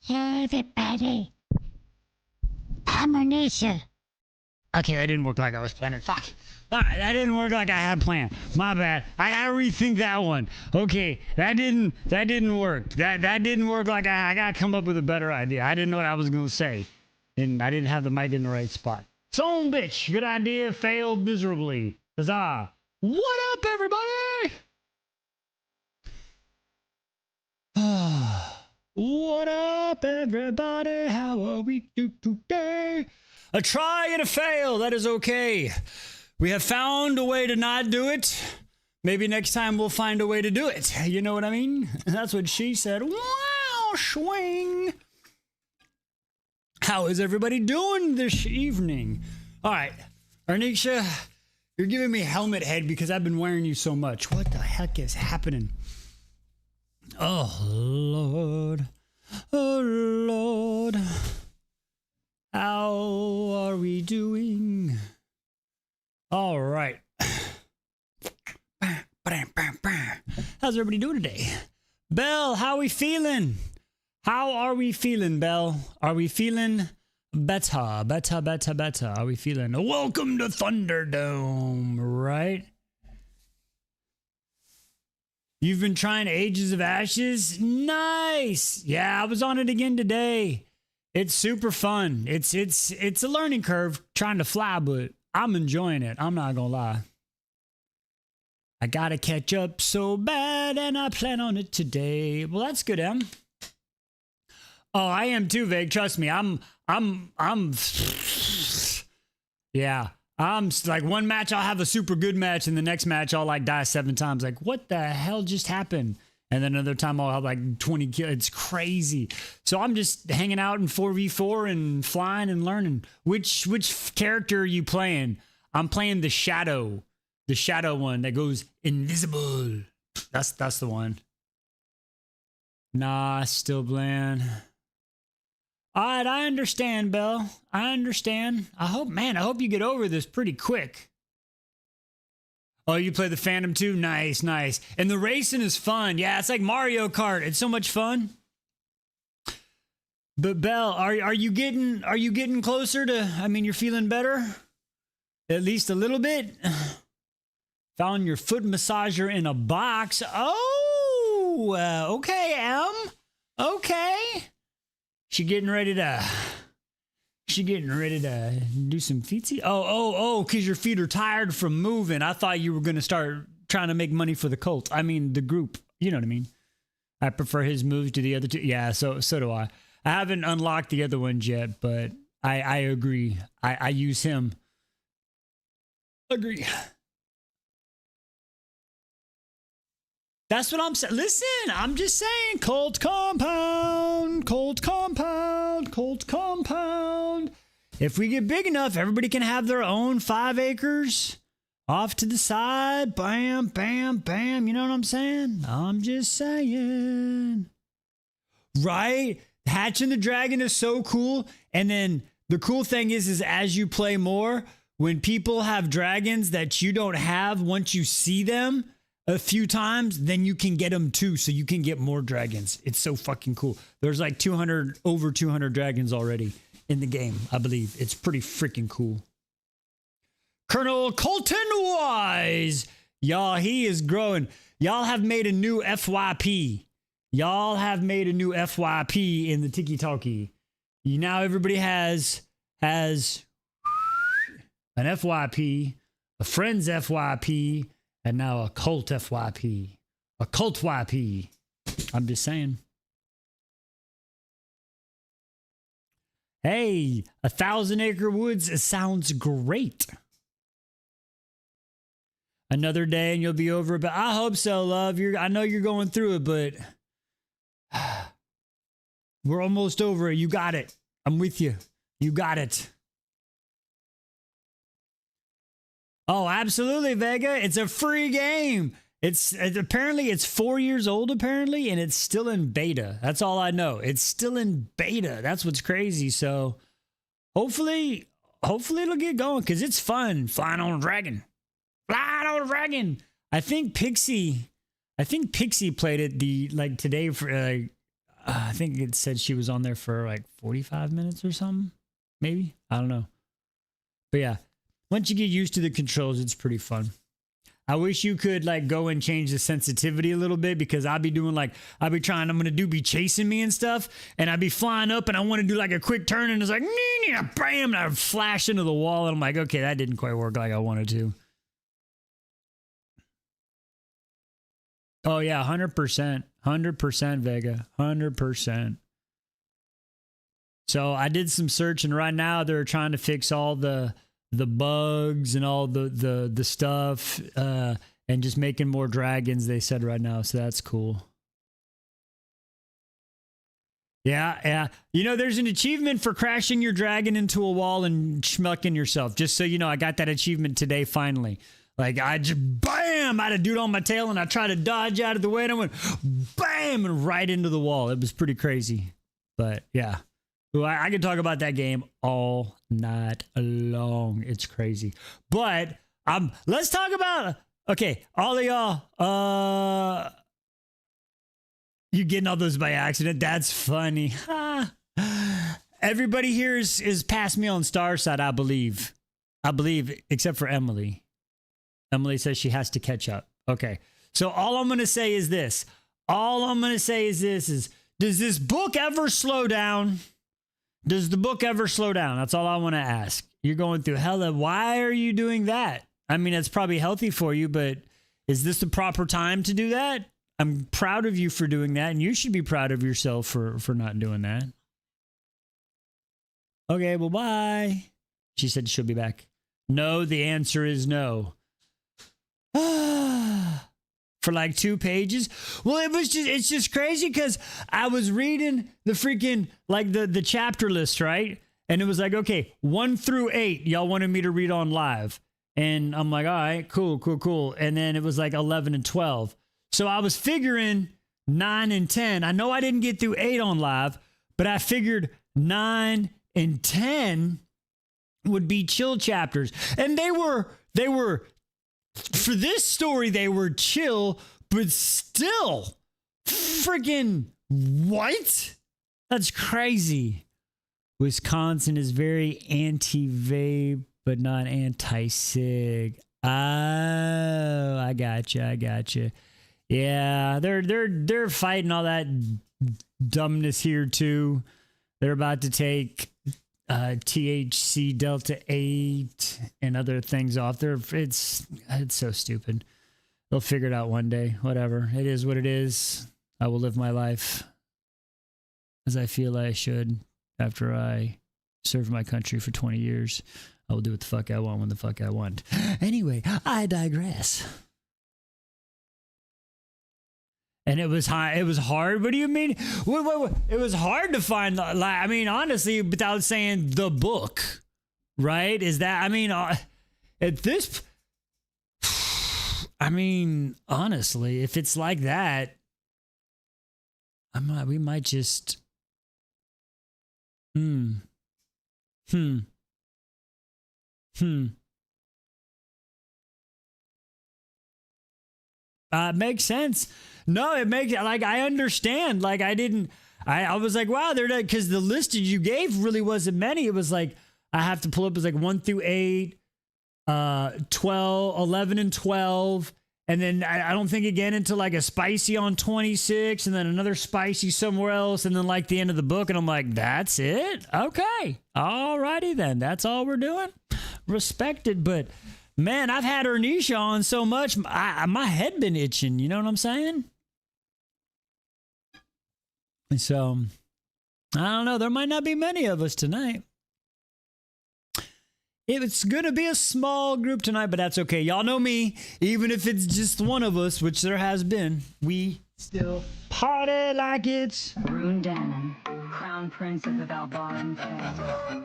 Hey everybody, I'm Anisha. Okay, that didn't work like I was planning. Fuck. Alright, that didn't work like I had planned. My bad. I gotta rethink that one. Okay, that didn't work. That didn't work like I gotta come up with a better idea. I didn't know what I was gonna say. And I didn't have the mic in the right spot. Son bitch, good idea, failed miserably. Huzzah. What up, everybody? What up, everybody? How are we do today? A try and a fail. That is okay. We have found a way to not do it. Maybe next time we'll find a way to do it. You know what I mean? That's what she said. Wow, swing. How is everybody doing this evening? All right, Arnisha, you're giving me helmet head because I've been wearing you so much. What the heck is happening? Oh, Lord. Oh, Lord. How are we doing? All right. How's everybody doing today? Belle, how are we feeling? How are we feeling, Belle? Are we feeling better? Better. Are we feeling? Welcome to Thunderdome, right? You've been trying Ages of Ashes? Nice. Yeah, I was on it again today. It's super fun. It's a learning curve trying to fly, but I'm enjoying it. I'm not gonna lie. I gotta catch up so bad, and I plan on it today. Well, that's good, Em. Oh, I am too, Vig. Trust me. Yeah. I'm like, one match I'll have a super good match, and the next match I'll like die 7 times. Like, what the hell just happened? And then another time I'll have like 20 kills. It's crazy. So I'm just hanging out in 4v4 and flying and learning. Which character are you playing? I'm playing the Shadow. The Shadow one that goes invisible. That's the one. Nah, still bland. All right, I understand, Belle. I understand. I hope you get over this pretty quick. Oh, you play the Phantom too? Nice. And the racing is fun. Yeah, it's like Mario Kart. It's so much fun. But Belle, are you getting closer to? I mean, you're feeling better, at least a little bit. Found your foot massager in a box. Oh, okay, Em. Okay. She getting ready to do some feetsy? Oh, because your feet are tired from moving. I thought you were going to start trying to make money for the cult. I mean, the group. You know what I mean? I prefer his moves to the other two. Yeah, so do I. I haven't unlocked the other ones yet, but I agree. I use him. Agree. That's what I'm saying. Listen, I'm just saying, Cult Compound. If we get big enough, everybody can have their own 5 acres off to the side. Bam, bam, bam. You know what I'm saying? I'm just saying. Right? Hatching the Dragon is so cool. And then the cool thing is as you play more, when people have dragons that you don't have, once you see them a few times, then you can get them too, so you can get more dragons. It's so fucking cool. There's like over 200 dragons already in the game, I believe. It's pretty freaking cool. Colonel Colton Wise. Y'all, he is growing. Y'all have made a new FYP. Y'all have made a new FYP in the Tiki Talkie. Now everybody has an FYP, a friend's FYP, and now a cult FYP. A cult YP. I'm just saying. Hey, 1,000 Acre Woods sounds great. Another day and you'll be over it. But I hope so, love. I know you're going through it, but we're almost over it. You got it. I'm with you. You got it. Oh, absolutely, Vega. It's a free game. It's apparently it's 4 years old, apparently, and it's still in beta. That's all I know. It's still in beta. That's what's crazy. So hopefully it'll get going because it's fun flying on a dragon. Flying on a dragon. I think Pixie played it today for I think it said she was on there for like 45 minutes or something. Maybe. I don't know. But yeah, once you get used to the controls, it's pretty fun. I wish you could like go and change the sensitivity a little bit, because I'll be doing like, I'm going to be chasing me and stuff. And I'd be flying up and I want to do like a quick turn and it's like, bam, and I flash into the wall. And I'm like, okay, that didn't quite work like I wanted to. Oh yeah, 100%. 100% Vega. 100%. So I did some searching right now. They're trying to fix all the bugs and all the stuff, and just making more dragons, they said right now. So that's cool. Yeah. You know, there's an achievement for crashing your dragon into a wall and schmucking yourself. Just so you know, I got that achievement today finally. Like, I just, bam, I had a dude on my tail and I tried to dodge out of the way and I went, bam, and right into the wall. It was pretty crazy. But yeah, well, I could talk about that game all night long. It's crazy. But let's talk about, okay, all of y'all, you getting all those by accident. That's funny. Everybody here is past me on Starside, I believe. Except for Emily. Emily says she has to catch up. Okay. So all I'm going to say is this. Does this book ever slow down? Does the book ever slow down? That's all I want to ask. You're going through hell. Why are you doing that? I mean, it's probably healthy for you, but is this the proper time to do that? I'm proud of you for doing that, and you should be proud of yourself for not doing that. Okay, well, bye. She said she'll be back. No, the answer is no. For like 2 pages. Well, it's just crazy because I was reading the freaking, like the chapter list, right? And it was like, okay, 1 through 8, y'all wanted me to read on live. And I'm like, all right, cool. And then it was like 11 and 12. So I was figuring 9 and 10. I know I didn't get through 8 on live, but I figured 9 and 10 would be chill chapters. And they were for this story, they were chill, but still freaking what? That's crazy. Wisconsin is very anti-vape, but not anti-cig. Oh, I gotcha. Yeah, they're fighting all that dumbness here too. They're about to take THC Delta 8 and other things off. It's so stupid. They'll figure it out one day. Whatever. It is what it is. I will live my life as I feel I should after I served my country for 20 years. I will do what the fuck I want when the fuck I want. Anyway, I digress. And it was hard. What do you mean? What? It was hard to find. I mean, honestly, without saying the book, right? Is that? I mean, at this. I mean, honestly, if it's like that, we might just. It makes sense. No, it makes, like, I understand. Like, I was like, wow, they're not, because the list you gave really wasn't many. It was like, I have to pull up, it's like 1 through 8, 12, 11 and 12. And then I don't think again until like a spicy on 26, and then another spicy somewhere else. And then like the end of the book. And I'm like, that's it? Okay. All righty then. That's all we're doing. Respected. But man, I've had Ernisha on so much. My head been itching. You know what I'm saying? And so, I don't know. There might not be many of us tonight. It's going to be a small group tonight, but that's okay. Y'all know me. Even if it's just one of us, which there has been, we still party like it's Rune Dannon, Crown Prince of the Valbaran Fae.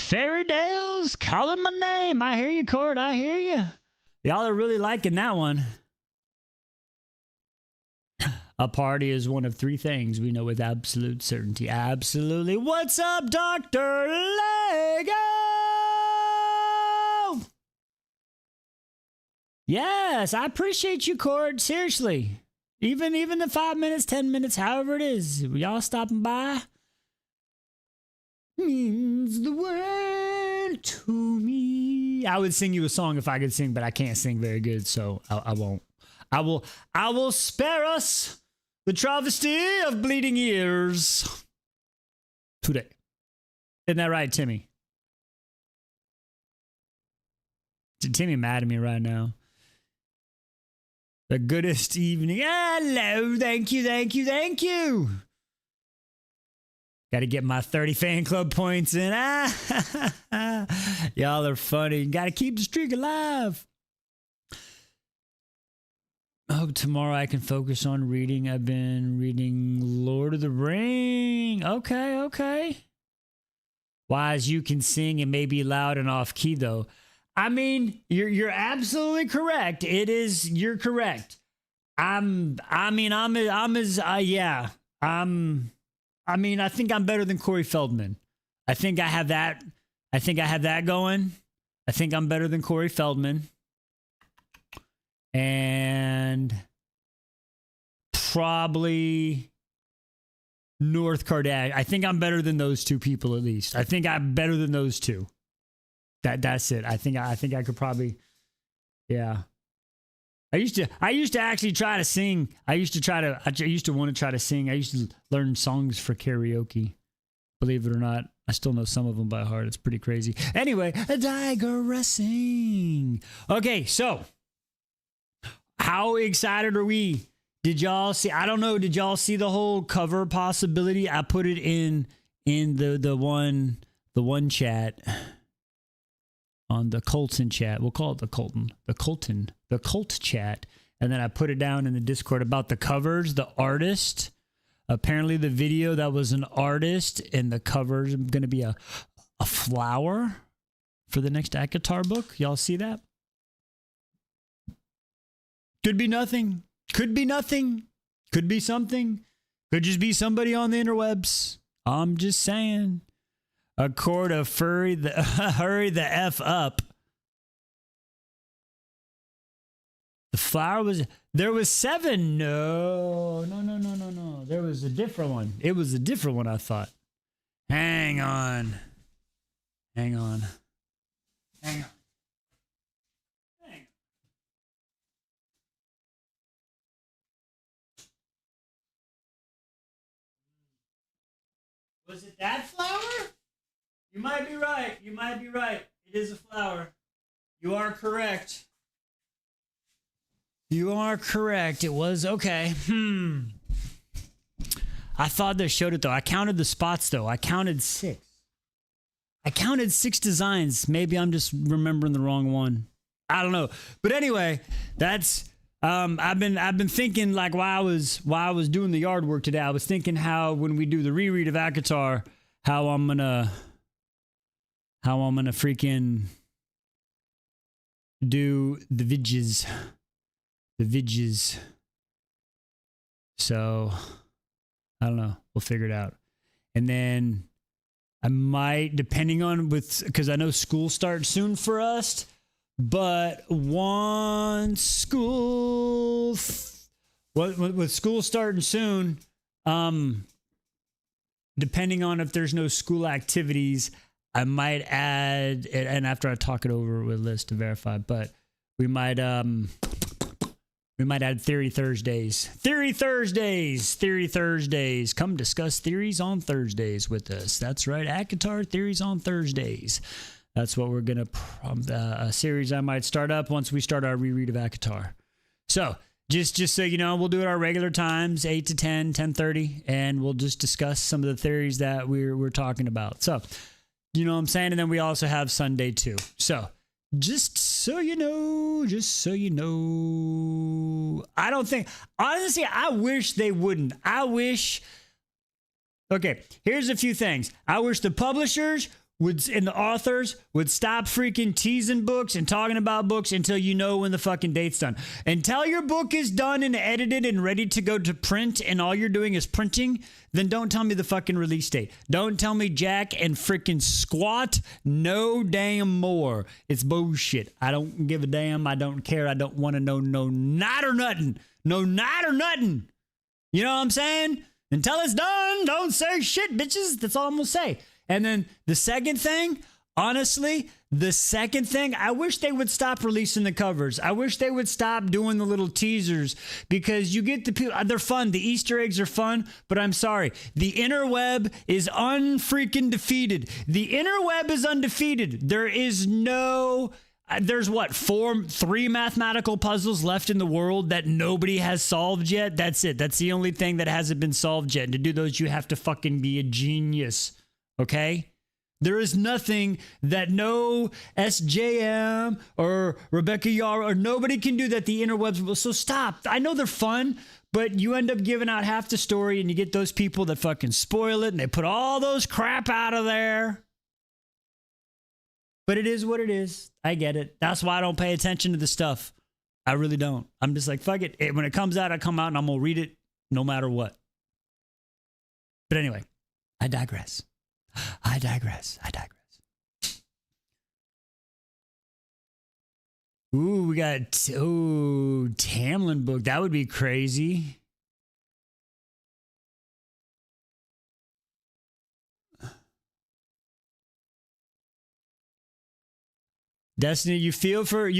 Fairy tales calling my name. I hear you, Court. I hear you. Y'all are really liking that one. A party is one of three things we know with absolute certainty. Absolutely. What's up, Dr. Lego? Yes, I appreciate you, Cord. Seriously. Even the 5 minutes, 10 minutes, however it is. Y'all stopping by means the world to me. I would sing you a song if I could sing, but I can't sing very good, so I won't. I will spare us the travesty of bleeding ears today. Isn't that right, Timmy? Timmy mad at me right now. The goodest evening. Hello. Thank you. Got to get my 30 fan club points in. Y'all are funny. Got to keep the streak alive. I hope tomorrow I can focus on reading. I've been reading Lord of the Ring. Okay. Wise, you can sing and may be loud and off key though. I mean, you're absolutely correct. You're correct. I think I'm better than Corey Feldman. I think I have that going. I think I'm better than Corey Feldman. And probably North Kardashian. I think I'm better than those two people at least. I think I'm better than those two. That's it. I think I could probably, yeah. I used to actually try to sing. I used to want to try to sing. I used to learn songs for karaoke. Believe it or not, I still know some of them by heart. It's pretty crazy. Anyway, digressing. Okay, so how excited are we? Did y'all see? I don't know. Did y'all see the whole cover possibility? I put it in the one chat. On the Colton chat. We'll call it the Colt chat. And then I put it down in the Discord about the covers, the artist. Apparently the video, that was an artist, and the cover is going to be a flower for the next ACOTAR book. Y'all see that? Could be nothing. Could be nothing. Could be something. Could just be somebody on the interwebs. I'm just saying. A cord of hurry the F up. The flower there was 7. No. There was a different one. It was a different one, I thought. Hang on. Was it that flower? You might be right. It is a flower. You are correct. It was okay. I thought they showed it though. I counted the spots though. I counted 6. I counted 6 designs. Maybe I'm just remembering the wrong one. I don't know. But anyway, that's I've been thinking, like, while I was doing the yard work today, I was thinking how when we do the reread of ACOTAR, how I'm gonna freaking do the vidges. So I don't know. We'll figure it out. And then I might, depending on because I know school starts soon for us, but once school, with school starting soon, depending on if there's no school activities, I might add, and after I talk it over with Liz to verify, but we might add Theory Thursdays. Theory Thursdays. Come discuss theories on Thursdays with us. That's right. ACOTAR Theories on Thursdays. That's what we're going to, a series I might start up once we start our reread of ACOTAR. So just so you know, we'll do it our regular times, 8 to 10, 10:30, and we'll just discuss some of the theories that we're talking about. So, you know what I'm saying? And then we also have Sunday too. So just so you know, I don't think, honestly, I wish they wouldn't. Okay, here's a few things. I wish the publishers and the authors would stop freaking teasing books and talking about books until you know when the fucking date's done. Until your book is done and edited and ready to go to print and all you're doing is printing, then don't tell me the fucking release date. Don't tell me jack and freaking squat no damn more. It's bullshit. I don't give a damn. I don't care. I don't want to know no not or nothing. No not or nothing. You know what I'm saying? Until it's done, don't say shit, bitches. That's all I'm going to say. And then the second thing, honestly, I wish they would stop releasing the covers. I wish they would stop doing the little teasers because you get the people, they're fun. The Easter eggs are fun, but I'm sorry. The interweb is unfreaking defeated. The interweb is undefeated. There is no... There's what, 3 mathematical puzzles left in the world that nobody has solved yet? That's it. That's the only thing that hasn't been solved yet. And to do those, you have to fucking be a genius. Okay? There is nothing that no SJM or Rebecca Yara or nobody can do that the interwebs will. So stop. I know they're fun, but you end up giving out half the story and you get those people that fucking spoil it and they put all those crap out of there. But it is what it is. I get it. That's why I don't pay attention to the stuff. I really don't. I'm just like, fuck it. When it comes out, I come out and I'm going to read it no matter what. But anyway, I digress. Ooh, we got, Tamlin book. That would be crazy. Destiny, you feel for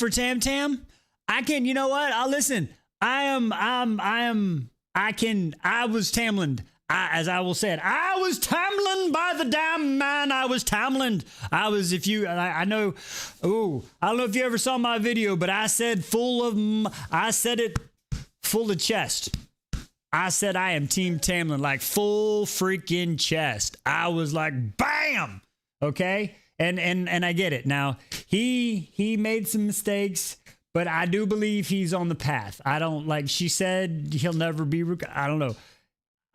Tam Tam? I can, you know what? I'll listen. I was Tamlin. As I will say it, I was Tamlin by the damn man. I was Tamlin. I was, I know, I don't know if you ever saw my video, but I said I said it full of chest. I said I am Team Tamlin, like full freaking chest. I was like, bam! Okay? And I get it. Now, he made some mistakes, but I do believe he's on the path. I don't, like she said, he'll never be, I don't know.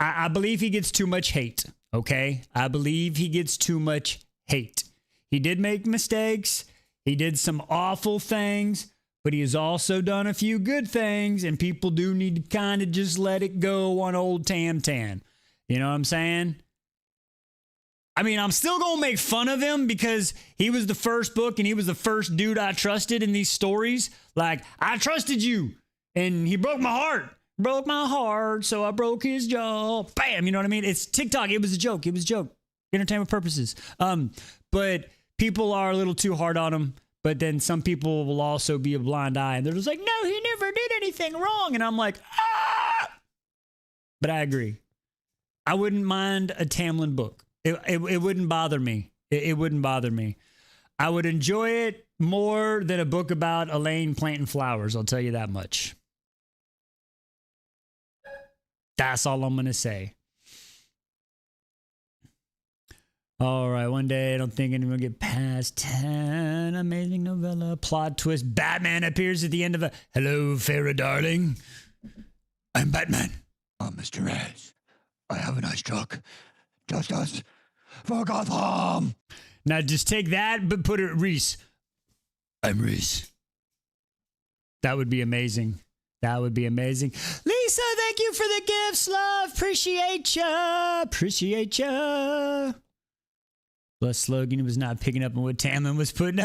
I believe he gets too much hate, okay? I believe he gets too much hate. He did make mistakes. He did some awful things, but he has also done a few good things, and people do need to kind of just let it go on old Tam Tam. You know what I'm saying? I mean, I'm still going to make fun of him because he was the first book and he was the first dude I trusted in these stories. Like, I trusted you, and he broke my heart. Broke my heart, so I broke his jaw. Bam, you know what I mean? It's TikTok. It was a joke. It was a joke. Entertainment purposes. But people are a little too hard on him. But then some people will also be a blind eye, and they're just like, no, he never did anything wrong. And I'm like, ah! But I agree. I wouldn't mind a Tamlin book. It wouldn't bother me. It wouldn't bother me. I would enjoy it more than a book about Elaine planting flowers. I'll tell you that much. That's all I'm going to say. All right, one day I don't think anyone will get past 10. Amazing novella. Plot twist. Batman appears at the end of a... Hello, Farrah, darling. I'm Batman. Mr. Rez, I have a nice truck. Just us for Gotham. Now just take that, but put it Reese. I'm Reese. That would be amazing. That would be amazing. Lisa, thank you for the gifts, love. Appreciate ya. Appreciate ya. Plus, Logan was not picking up on what Tamlin was putting.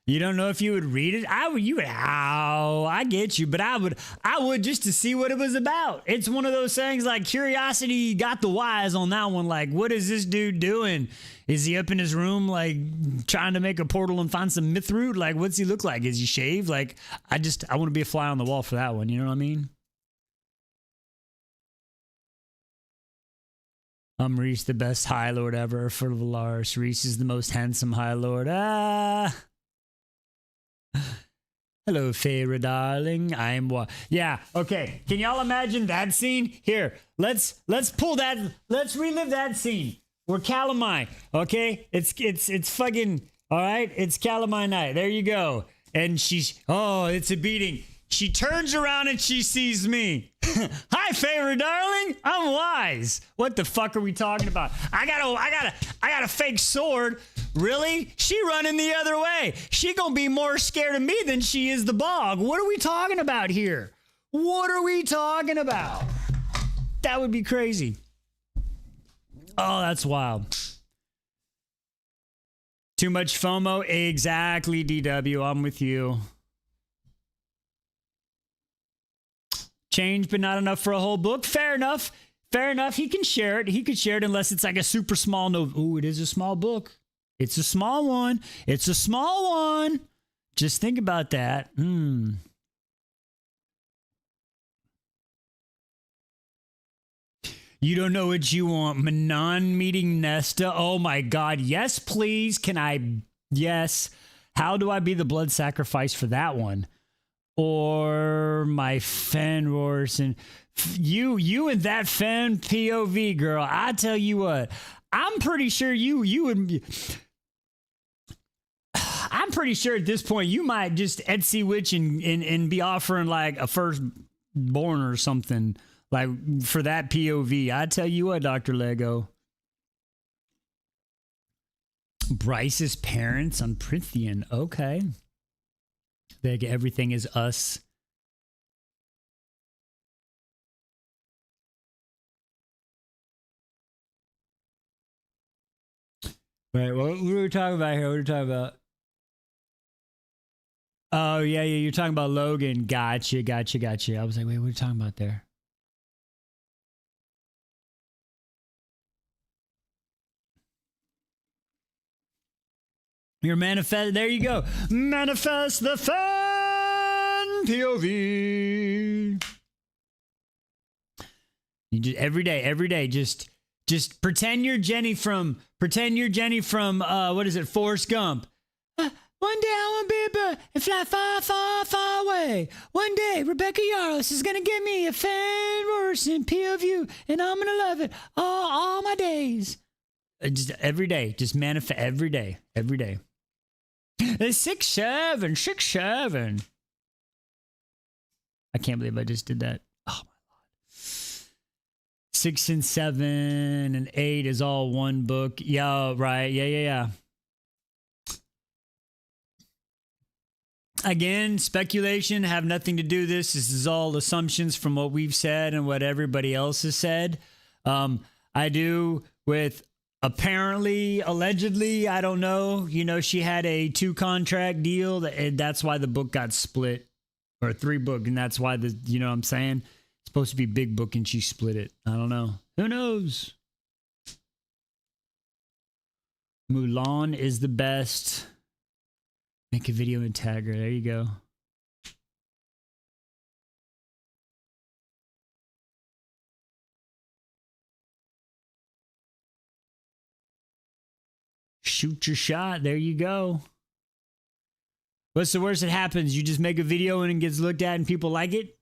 You don't know if you would read it? I get you, but I would just to see what it was about. It's one of those things like curiosity got the wise on that one. Like, what is this dude doing? Is he up in his room, like trying to make a portal and find some myth root? Like, what's he look like? Is he shaved? Like, I want to be a fly on the wall for that one. You know what I mean? I'm Reese, the best High Lord ever for Valaris. Reese is the most handsome High Lord. Hello, Farrah, darling. I'm what? Yeah, okay. Can y'all imagine that scene? Here, let's pull that. Let's relive that scene. We're Calamine, okay? It's fucking, all right? It's Calamine night. There you go. And it's a beating. She turns around and she sees me. Hi, favorite darling. I'm wise. What the fuck are we talking about? I got a fake sword. Really? She running the other way. She gonna be more scared of me than she is the bog. What are we talking about here? What are we talking about? That would be crazy. Oh, that's wild. Too much FOMO? Exactly, DW. I'm with you. Change, but not enough for a whole book. Fair enough. Fair enough. He can share it. He could share it unless it's like a super small novel. Ooh, it is a small book. It's a small one. It's a small one. Just think about that. You don't know what you want. Manon meeting Nesta. Oh my God. Yes, please. Can I? Yes. How do I be the blood sacrifice for that one? Or my Fenwars and you and that Fen POV girl. I tell you what, I'm pretty sure you would. I'm pretty sure at this point you might just Etsy witch and be offering like a firstborn or something like for that POV. I tell you what, Dr. Lego. Bryce's parents on Prithian. Okay. Like everything is us. Right, what are we talking about here? What are we talking about? Oh, yeah, you're talking about Logan. Gotcha. I was like, wait, what are you talking about there? You're manifest. There you go. Manifest the fan POV. You just every day. Just pretend you're Jenny from what is it? Forrest Gump. One day I want to be a bird and fly far, far, far away. One day Rebecca Yarros is gonna give me a fan Morrison POV, and I'm gonna love it all my days. Just every day, just manifest every day. It's 6-7. I can't believe I just did that. Oh my God. 6 and 7 and 8 is all one book. Yeah, right. Yeah. Again, speculation, have nothing to do with this. This is all assumptions from what we've said and what everybody else has said. I do with apparently, allegedly, I don't know. You know, she had a 2-contract deal, and that's why the book got split, or a 3-book, and that's why you know what I'm saying? It's supposed to be big book, and she split it. I don't know. Who knows? Mulan is the best. Make a video and tag her. There you go. Shoot your shot. There you go. What's the worst that happens? You just make a video and it gets looked at and people like it?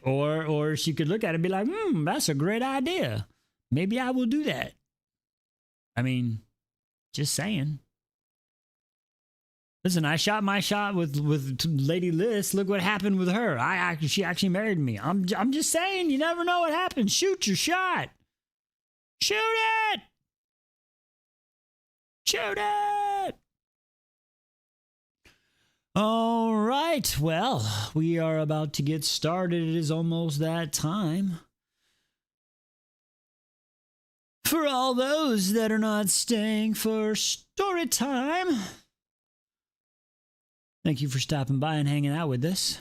Or she could look at it and be like, that's a great idea. Maybe I will do that. I mean, just saying. Listen, I shot my shot with Lady Liz. Look what happened with her. She actually married me. I'm just saying, you never know what happens. Shoot your shot. Shoot it. Shoot it. All right. Well, we are about to get started. It is almost that time. For all those that are not staying for story time, thank you for stopping by and hanging out with us.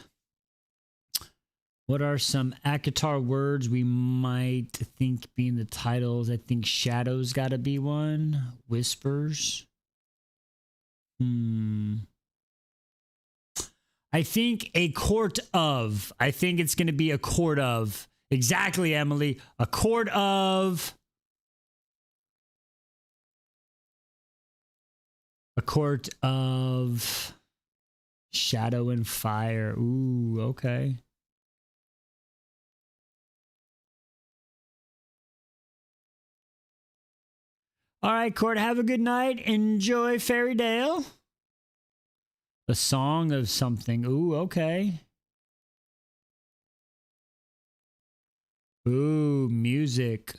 What are some ACOTAR words we might think being the titles? I think shadows got to be one. Whispers. I think a court of. I think it's going to be a court of. Exactly, Emily. A court of. A court of. Shadow and fire. Ooh, okay. All right, Court, have a good night. Enjoy Fairydale. A song of something. Ooh, okay. Ooh, music.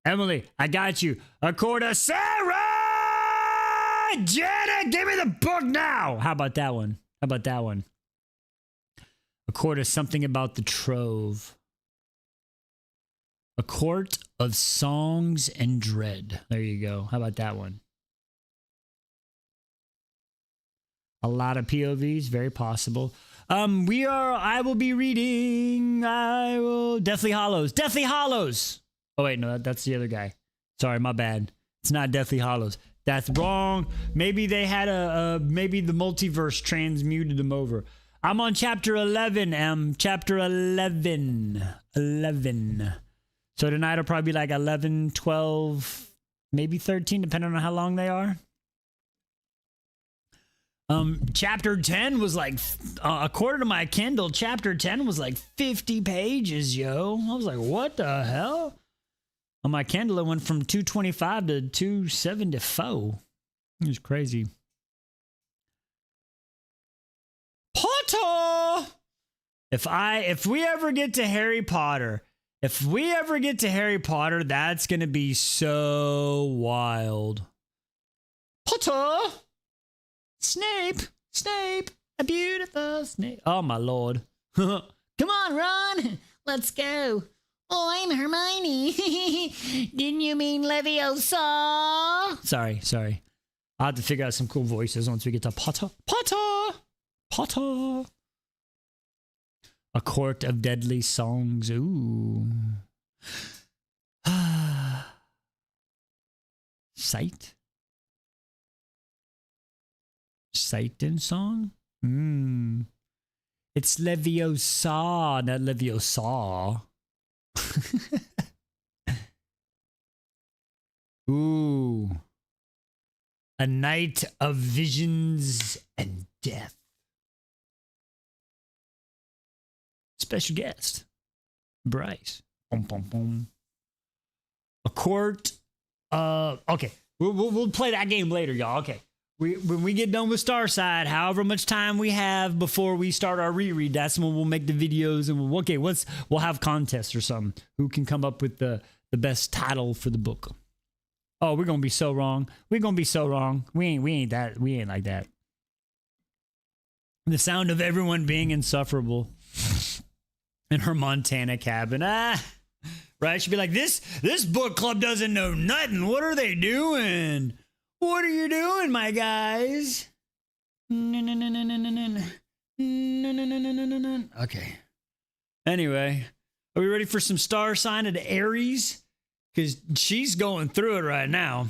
Emily, I got you. A quarter. Sarah! Janet, give me the book now. How about that one? How about that one? A quarter, something about the trove. A court of songs and dread. There you go. How about that one? A lot of POVs, very possible. I will be reading. Deathly Hollows. Deathly Hollows. Oh, wait, no, that's the other guy. Sorry, my bad. It's not Deathly Hollows. That's wrong. Maybe they had maybe the multiverse transmuted them over. I'm on chapter 11, chapter 11. 11. So tonight will probably be like 11, 12, maybe 13, depending on how long they are. Chapter 10 was like, according to my Kindle, chapter 10 was like 50 pages, yo. I was like, what the hell? On my Kindle, it went from 225 to 274. It was crazy. Potter! If we ever get to Harry Potter, that's gonna be so wild. Potter! Snape! A beautiful Snape. Oh, my lord. Come on, Ron! Let's go. Oh, I'm Hermione. Didn't you mean Leviosa? Sorry. I'll have to figure out some cool voices once we get to Potter. A court of deadly songs. Ooh. Sight and song? It's Leviosa, not Leviosa. Ooh. A night of visions and death. Special guest, Bryce. Boom, boom, boom. A court. Okay. We'll play that game later, y'all. Okay. When we get done with Starside, however much time we have before we start our reread, that's when we'll make the videos and we'll have contests or something. Who can come up with the best title for the book? Oh, we're gonna be so wrong. We ain't like that. The sound of everyone being insufferable in her Montana cabin. Right? She'd be like, this book club doesn't know nothing. What are they doing? What are you doing, my guys? Okay. Anyway, are we ready for some star sign of Aries? Because she's going through it right now.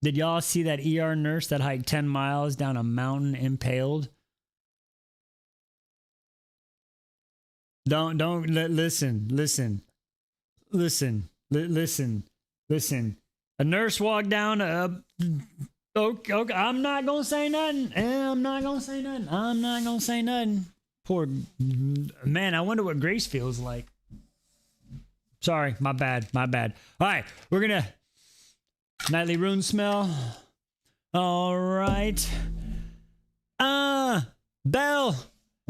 Did y'all see that ER nurse that hiked 10 miles down a mountain impaled? Listen. A nurse walked down okay, I'm not gonna say nothing. Poor man, I wonder what Grace feels like. Sorry, my bad. All right, we're gonna nightly rune smell. All right. Bell,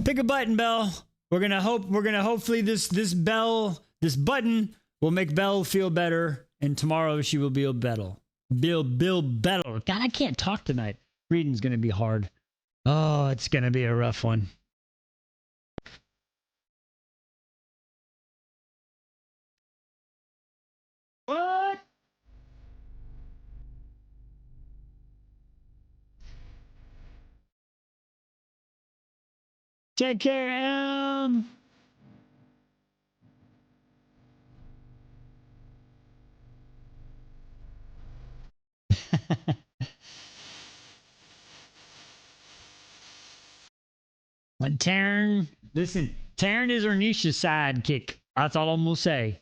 pick a button, Bell. We're gonna hopefully this button will make Belle feel better, and tomorrow she will be better. Bill better. God, I can't talk tonight. Reading's gonna be hard. Oh, it's gonna be a rough one. What? Take care, When Taryn, listen, Taryn is Ernisha's sidekick. That's all I'm gonna say.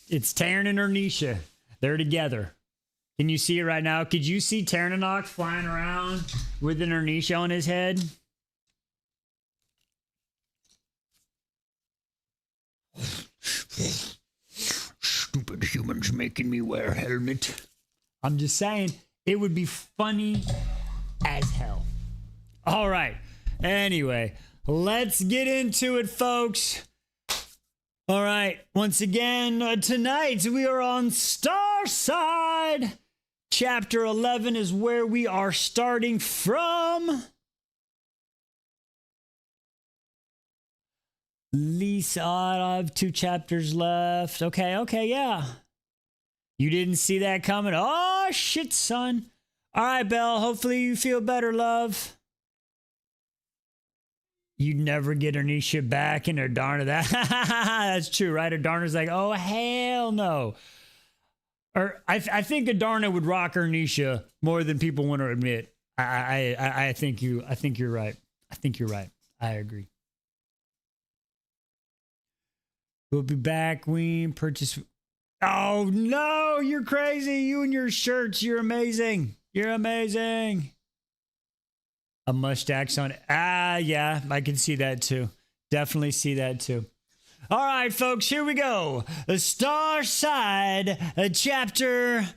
It's Taryn and Ernisha. They're together. Can you see it right now? Could you see Terranox flying around with an Ernisha on his head? Stupid humans making me wear a helmet. I'm just saying, it would be funny as hell. All right. Anyway, let's get into it, folks. All right. Once again, tonight we are on Starside. Chapter 11 is where we are starting from. Lisa, I have 2 chapters left. Okay, yeah. You didn't see that coming. Oh, shit, son. All right, Belle. Hopefully you feel better, love. You never get Anisha back in her Darna. That's true, right? Adarna's like, oh, hell no. Or I think Adarna would rock Anisha more than people want to admit. I think you're right. I think you're right. I agree. We'll be back. We purchase. Oh no, you're crazy. You and your shirts. You're amazing. You're amazing. A mustache on it. Yeah, I can see that too. Definitely see that too. All right, folks, here we go. Starside, chapter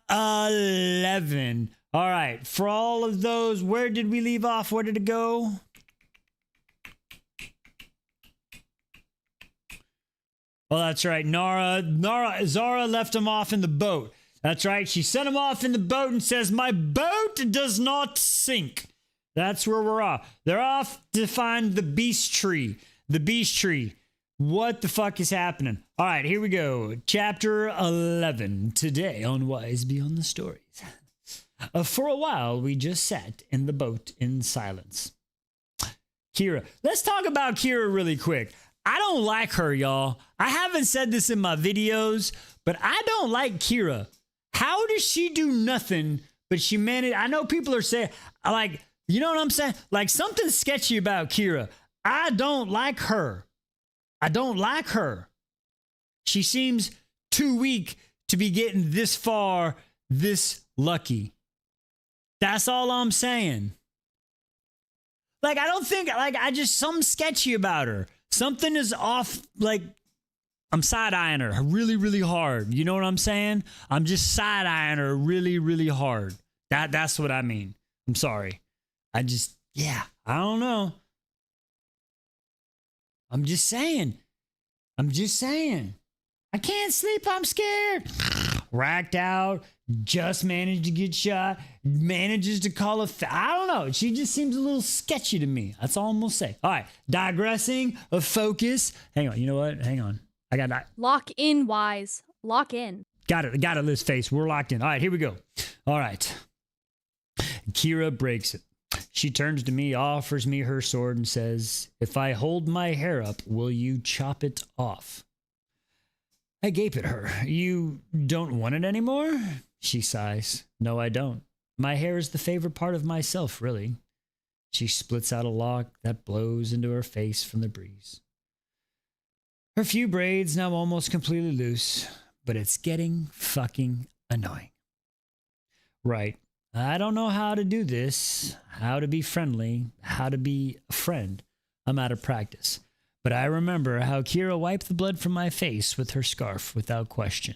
11. All right, for all of those, where did we leave off? Where did it go? Well, that's right. Zara left him off in the boat. That's right. She sent him off in the boat and says, my boat does not sink. That's where we're off. They're off to find the beast tree. The beast tree. What the fuck is happening? All right, here we go. Chapter 11. Today on Wise Beyond the Stories. For a while, we just sat in the boat in silence. Kira. Let's talk about Kira really quick. I don't like her, y'all. I haven't said this in my videos, but I don't like Kira. How does she do nothing but she managed? I know people are saying, like, you know what I'm saying? Like, something sketchy about Kira. I don't like her. I don't like her. She seems too weak to be getting this far, this lucky. That's all I'm saying. Like, I don't think, like, something sketchy about her. Something is off, like, I'm side-eyeing her really, really hard. You know what I'm saying? I'm just side-eyeing her really, really hard. That's what I mean. I'm sorry. I don't know. I'm just saying. I can't sleep. I'm scared. Racked out. Just managed to get shot. Manages to call I don't know. She just seems a little sketchy to me. That's all I'm going to say. All right. Digressing of focus. Hang on. You know what? Hang on. I got that. Lock in, Wise. Lock in. Got it, Liz face. We're locked in. All right. Here we go. All right. Kira breaks it. She turns to me, offers me her sword, and says, if I hold my hair up, will you chop it off? I gape at her. You don't want it anymore? She sighs. No, I don't. My hair is the favorite part of myself, really. She splits out a lock that blows into her face from the breeze. Her few braids now almost completely loose, but it's getting fucking annoying. Right. I don't know how to do this, how to be friendly, how to be a friend. I'm out of practice. But I remember how Kira wiped the blood from my face with her scarf without question.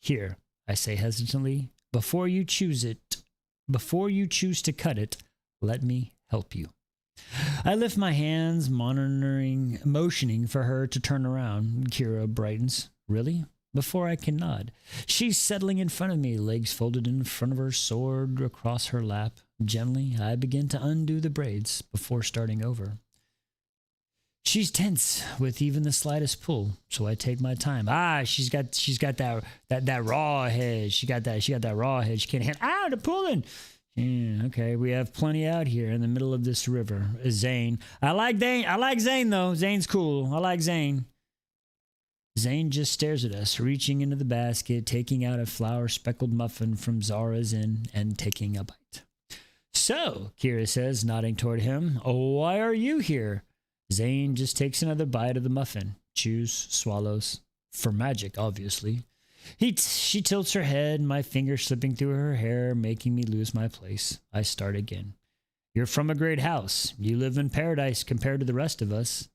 Here, I say hesitantly, before you choose to cut it, let me help you. I lift my hands, motioning for her to turn around. Kira brightens. Really? Before I can nod. She's settling in front of me, legs folded in front of her, sword across her lap. Gently, I begin to undo the braids before starting over. She's tense with even the slightest pull, so I take my time. She's got that raw head. She got that raw head. She can't handle the pulling. Yeah, okay, we have plenty out here in the middle of this river. Zane. I like Zane though. Zane's cool. I like Zane. Zane just stares at us, reaching into the basket, taking out a flour-speckled muffin from Zara's end, and taking a bite. So, Kira says, nodding toward him, why are you here? Zane just takes another bite of the muffin, chews, swallows. For magic, obviously. She tilts her head, my fingers slipping through her hair, making me lose my place. I start again. You're from a great house. You live in paradise compared to the rest of us.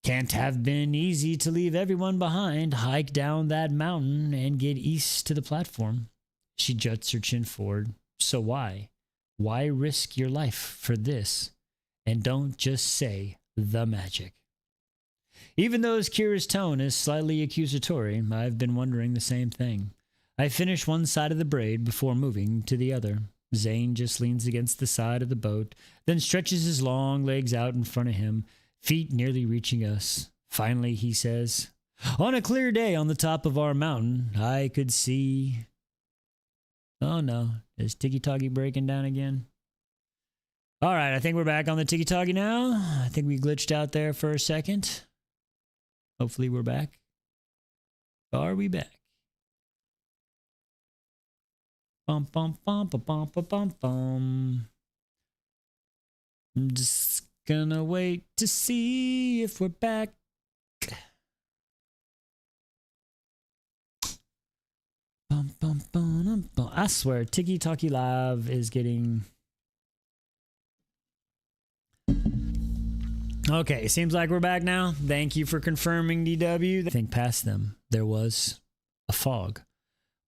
Can't have been easy to leave everyone behind, hike down that mountain, and get east to the platform. She juts her chin forward. So why? Why risk your life for this? And don't just say the magic. Even though Kira's tone is slightly accusatory, I've been wondering the same thing. I finish one side of the braid before moving to the other. Zane just leans against the side of the boat, then stretches his long legs out in front of him, feet nearly reaching us. Finally, he says, "On a clear day on the top of our mountain, I could see..." Oh no, is Tiki-Taki breaking down again? All right, I think we're back on the Tiki-Taki now. I think we glitched out there for a second. Hopefully we're back. Are we back? Bum bum bum bum bum bum bum bum. I'm just gonna wait to see if we're back. Bum bum bum bum bum. I swear, Tiki-Taki Live is getting... Okay, seems like we're back now. Thank you for confirming, DW. I think past them, there was a fog,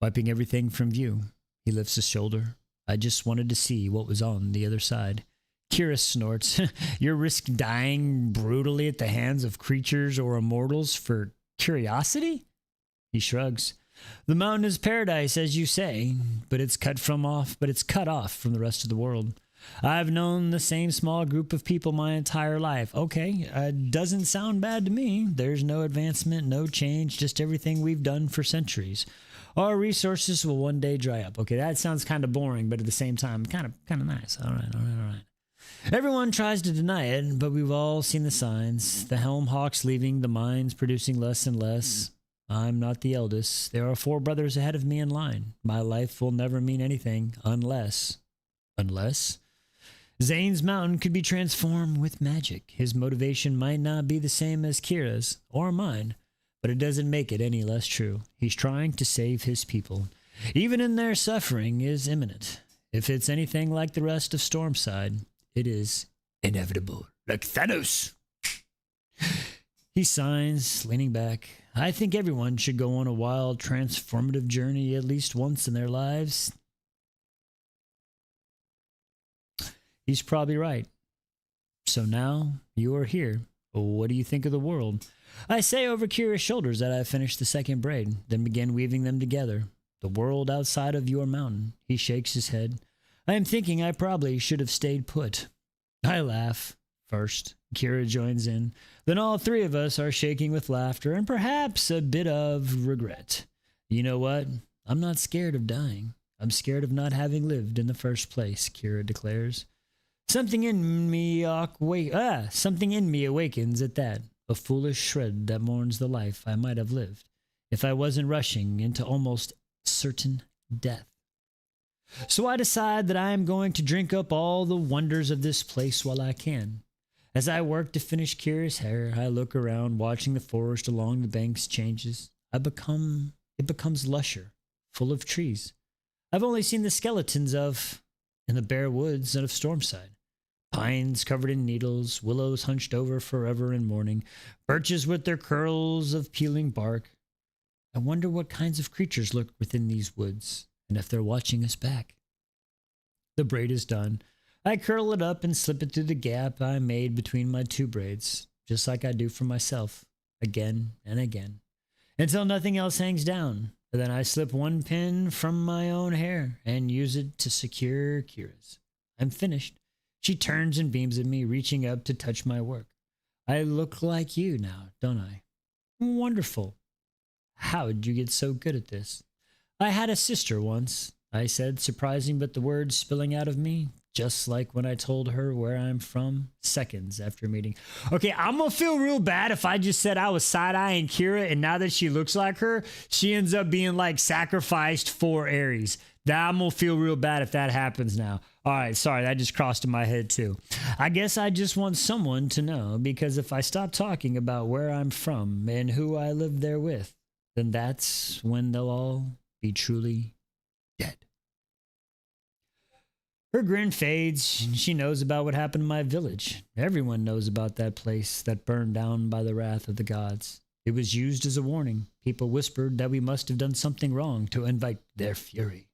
wiping everything from view. He lifts his shoulder. I just wanted to see what was on the other side. Kira snorts. You risk dying brutally at the hands of creatures or immortals for curiosity? He shrugs. The mountain is paradise, as you say, but it's cut off from the rest of the world. I've known the same small group of people my entire life. Okay, doesn't sound bad to me. There's no advancement, no change, just everything we've done for centuries. Our resources will one day dry up. Okay, that sounds kind of boring, but at the same time, kind of nice. All right. Everyone tries to deny it, but we've all seen the signs. The helm hawks leaving, the mines producing less and less. I'm not the eldest. There are 4 brothers ahead of me in line. My life will never mean anything unless... Zane's mountain could be transformed with magic. His motivation might not be the same as Kira's or mine, but it doesn't make it any less true. He's trying to save his people. Even in their suffering is imminent. If it's anything like the rest of Stormside, it is inevitable. Like Thanos. He signs, leaning back. I think everyone should go on a wild, transformative journey at least once in their lives. He's probably right. So now you are here. What do you think of the world? I say over Kira's shoulders that I finished the second braid, then begin weaving them together. The world outside of your mountain. He shakes his head. I am thinking I probably should have stayed put. I laugh. First, Kira joins in. Then all 3 of us are shaking with laughter and perhaps a bit of regret. You know what? I'm not scared of dying. I'm scared of not having lived in the first place, Kira declares. Something in me awakens at that, a foolish shred that mourns the life I might have lived if I wasn't rushing into almost certain death. So I decide that I am going to drink up all the wonders of this place while I can. As I work to finish Kira's hair, I look around, watching the forest along the banks changes. It becomes lusher, full of trees. I've only seen the skeletons in the bare woods of Stormside. Pines covered in needles, willows hunched over forever in mourning, birches with their curls of peeling bark. I wonder what kinds of creatures lurk within these woods, and if they're watching us back. The braid is done. I curl it up and slip it through the gap I made between my 2 braids, just like I do for myself, again and again, until nothing else hangs down. Then I slip 1 pin from my own hair and use it to secure Kira's. I'm finished. She turns and beams at me, reaching up to touch my work. I look like you now, don't I? Wonderful. How did you get so good at this? I had a sister once, I said, surprising but the words spilling out of me, just like when I told her where I'm from seconds after meeting. Okay, I'm gonna feel real bad if I just said I was side-eyeing Kira and now that she looks like her, she ends up being like sacrificed for Ares. I'm gonna feel real bad if that happens now. All right, sorry, that just crossed in my head too. I guess I just want someone to know, because if I stop talking about where I'm from and who I live there with, then that's when they'll all be truly dead. Her grin fades. She knows about what happened in my village. Everyone knows about that place that burned down by the wrath of the gods. It was used as a warning. People whispered that we must have done something wrong to invite their fury.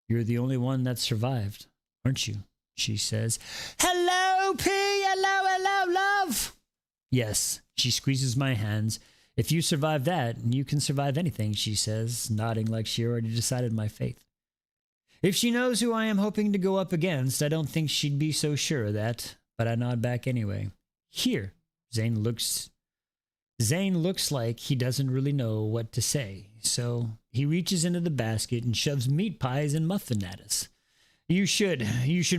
You're the only one that survived. aren't you? She says. Hello, P. Hello, love. Yes, she squeezes my hands. If you survive that, you can survive anything, she says, nodding like she already decided my fate. If she knows who I am hoping to go up against, I don't think she'd be so sure of that, but I nod back anyway. Here, Zane looks like he doesn't really know what to say, so he reaches into the basket and shoves meat pies and muffin at us. You should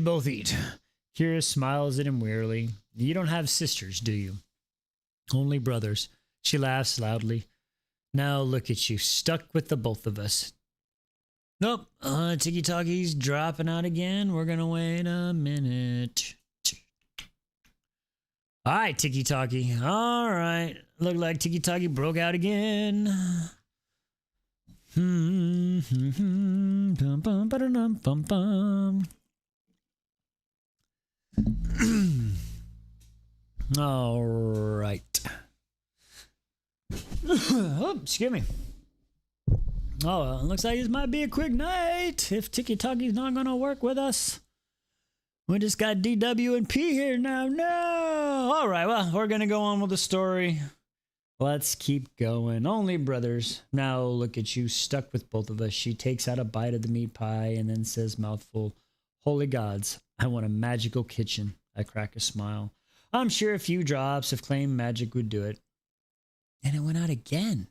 both eat. Kira smiles at him wearily. You don't have sisters, do you? Only brothers. She laughs loudly. Now look at you, stuck with the both of us. Nope, Tiki-Taki's dropping out again. We're gonna wait a minute. All right, Tiki-Taki. All right. Look like Tiki-Taki broke out again. All right. Oh, excuse me. Oh, looks like this might be a quick night if Tiki-Taki's not going to work with us. We just got DW and P here now. No! All right, well, we're going to go on with the story. Let's keep going. Only brothers. Now look at you, stuck with both of us. She takes out a bite of the meat pie and then says, mouthful, Holy gods, I want a magical kitchen. I crack a smile. I'm sure a few drops of claim magic would do it. And it went out again.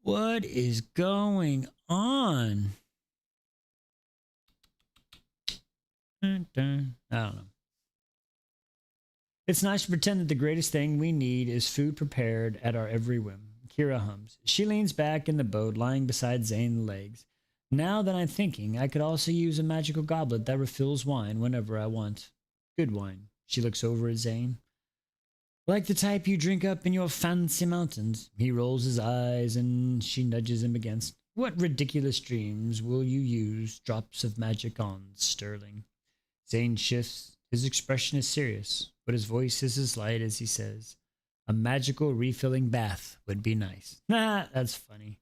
What is going on? I don't know. It's nice to pretend that the greatest thing we need is food prepared at our every whim. Kira hums. She leans back in the boat, lying beside Zane's legs. Now that I'm thinking, I could also use a magical goblet that refills wine whenever I want. Good wine. She looks over at Zane. Like the type you drink up in your fancy mountains. He rolls his eyes and she nudges him against. What ridiculous dreams will you use drops of magic on, Sterling? Zane shifts. His expression is serious, but his voice is as light as he says, a magical refilling bath would be nice. Nah, that's funny.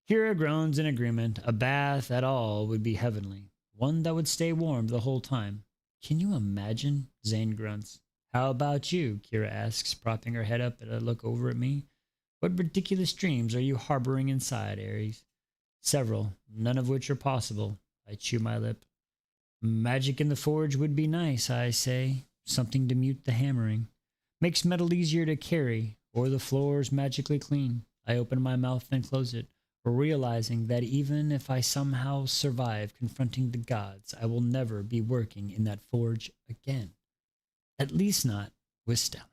Kira groans in agreement. A bath at all would be heavenly. One that would stay warm the whole time. Can you imagine? Zane grunts. How about you? Kira asks, propping her head up and a look over at me. What ridiculous dreams are you harboring inside, Ares? Several, none of which are possible. I chew my lip. Magic in the forge would be nice, I say. Something to mute the hammering. Makes metal easier to carry, or the floors magically clean. I open my mouth and close it, realizing that even if I somehow survive confronting the gods, I will never be working in that forge again. At least not with Stellan.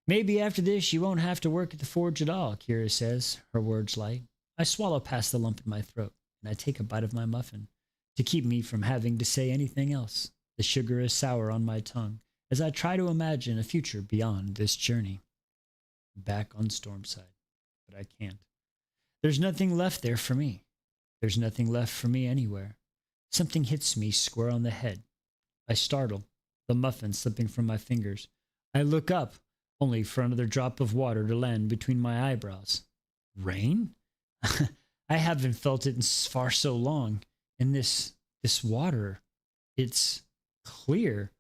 Maybe after this you won't have to work at the forge at all, Kira says, her words light. I swallow past the lump in my throat, and I take a bite of my muffin, to keep me from having to say anything else. The sugar is sour on my tongue, as I try to imagine a future beyond this journey. Back on Stormside, but I can't. There's nothing left there for me. There's nothing left for me anywhere. Something hits me square on the head. I startle, the muffin slipping from my fingers. I look up, only for another drop of water to land between my eyebrows. Rain? I haven't felt it in far so long. And this water, it's clear.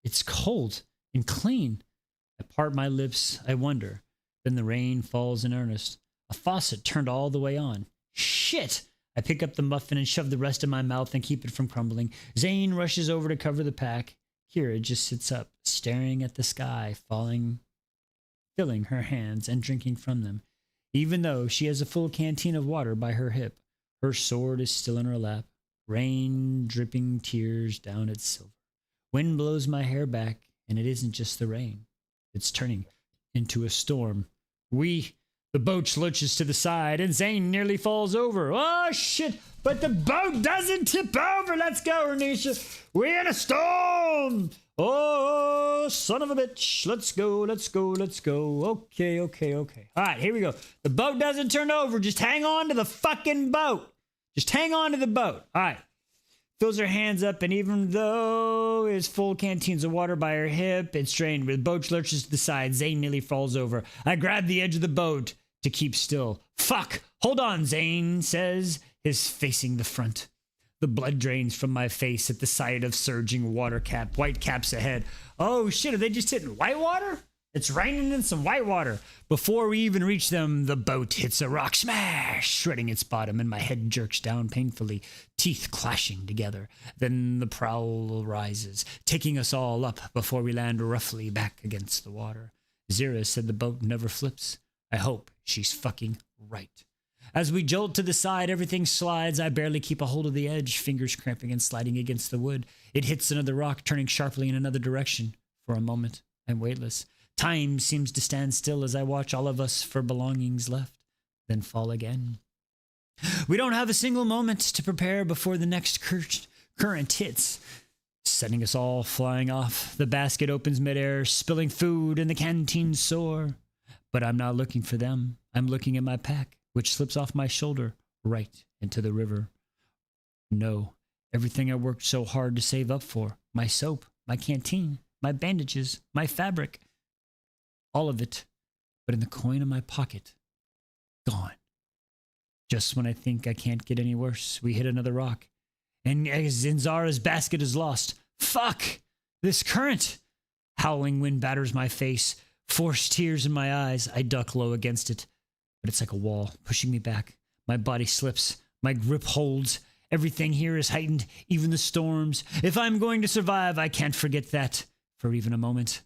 It's cold and clean. I part my lips, I wonder. Then the rain falls in earnest. A faucet turned all the way on. Shit! I pick up the muffin and shove the rest in my mouth and keep it from crumbling. Zane rushes over to cover the pack. Kira just sits up, staring at the sky, filling her hands and drinking from them. Even though she has a full canteen of water by her hip, her sword is still in her lap. Rain dripping tears down its silver. Wind blows my hair back, and it isn't just the rain. It's turning into a storm. The boat lurches to the side, and Zane nearly falls over. Oh, shit! But the boat doesn't tip over! Let's go, Renisha! We're in a storm! Oh, son of a bitch! Let's go, let's go, let's go. Okay. All right, here we go. The boat doesn't turn over. Just hang on to the fucking boat. Just hang on to the boat. All right. Fills her hands up, and even though there's full canteens of water by her hip, it's strained. The boat lurches to the side. Zane nearly falls over. I grab the edge of the boat to keep still. Fuck! Hold on, Zane says, his facing the front. The blood drains from my face at the sight of surging water cap, white caps ahead. Oh shit, are they just hitting white water? It's raining in some white water. Before we even reach them, the boat hits a rock smash, shredding its bottom, and my head jerks down painfully, teeth clashing together. Then the prow rises, taking us all up before we land roughly back against the water. Zira said the boat never flips. I hope she's fucking right. As we jolt to the side, everything slides. I barely keep a hold of the edge, fingers cramping and sliding against the wood. It hits another rock, turning sharply in another direction. For a moment, I'm weightless. Time seems to stand still as I watch all of us for belongings left, then fall again. We don't have a single moment to prepare before the next current hits, setting us all flying off. The basket opens midair, spilling food, and the canteen soar. But I'm not looking for them. I'm looking at my pack, which slips off my shoulder right into the river. No, everything I worked so hard to save up for, my soap, my canteen, my bandages, my fabric, all of it, but in the coin in my pocket, gone. Just when I think I can't get any worse, we hit another rock, and Zinzara's basket is lost. Fuck! This current! Howling wind batters my face, forced tears in my eyes. I duck low against it, but it's like a wall, pushing me back. My body slips, my grip holds. Everything here is heightened, even the storms. If I'm going to survive, I can't forget that for even a moment.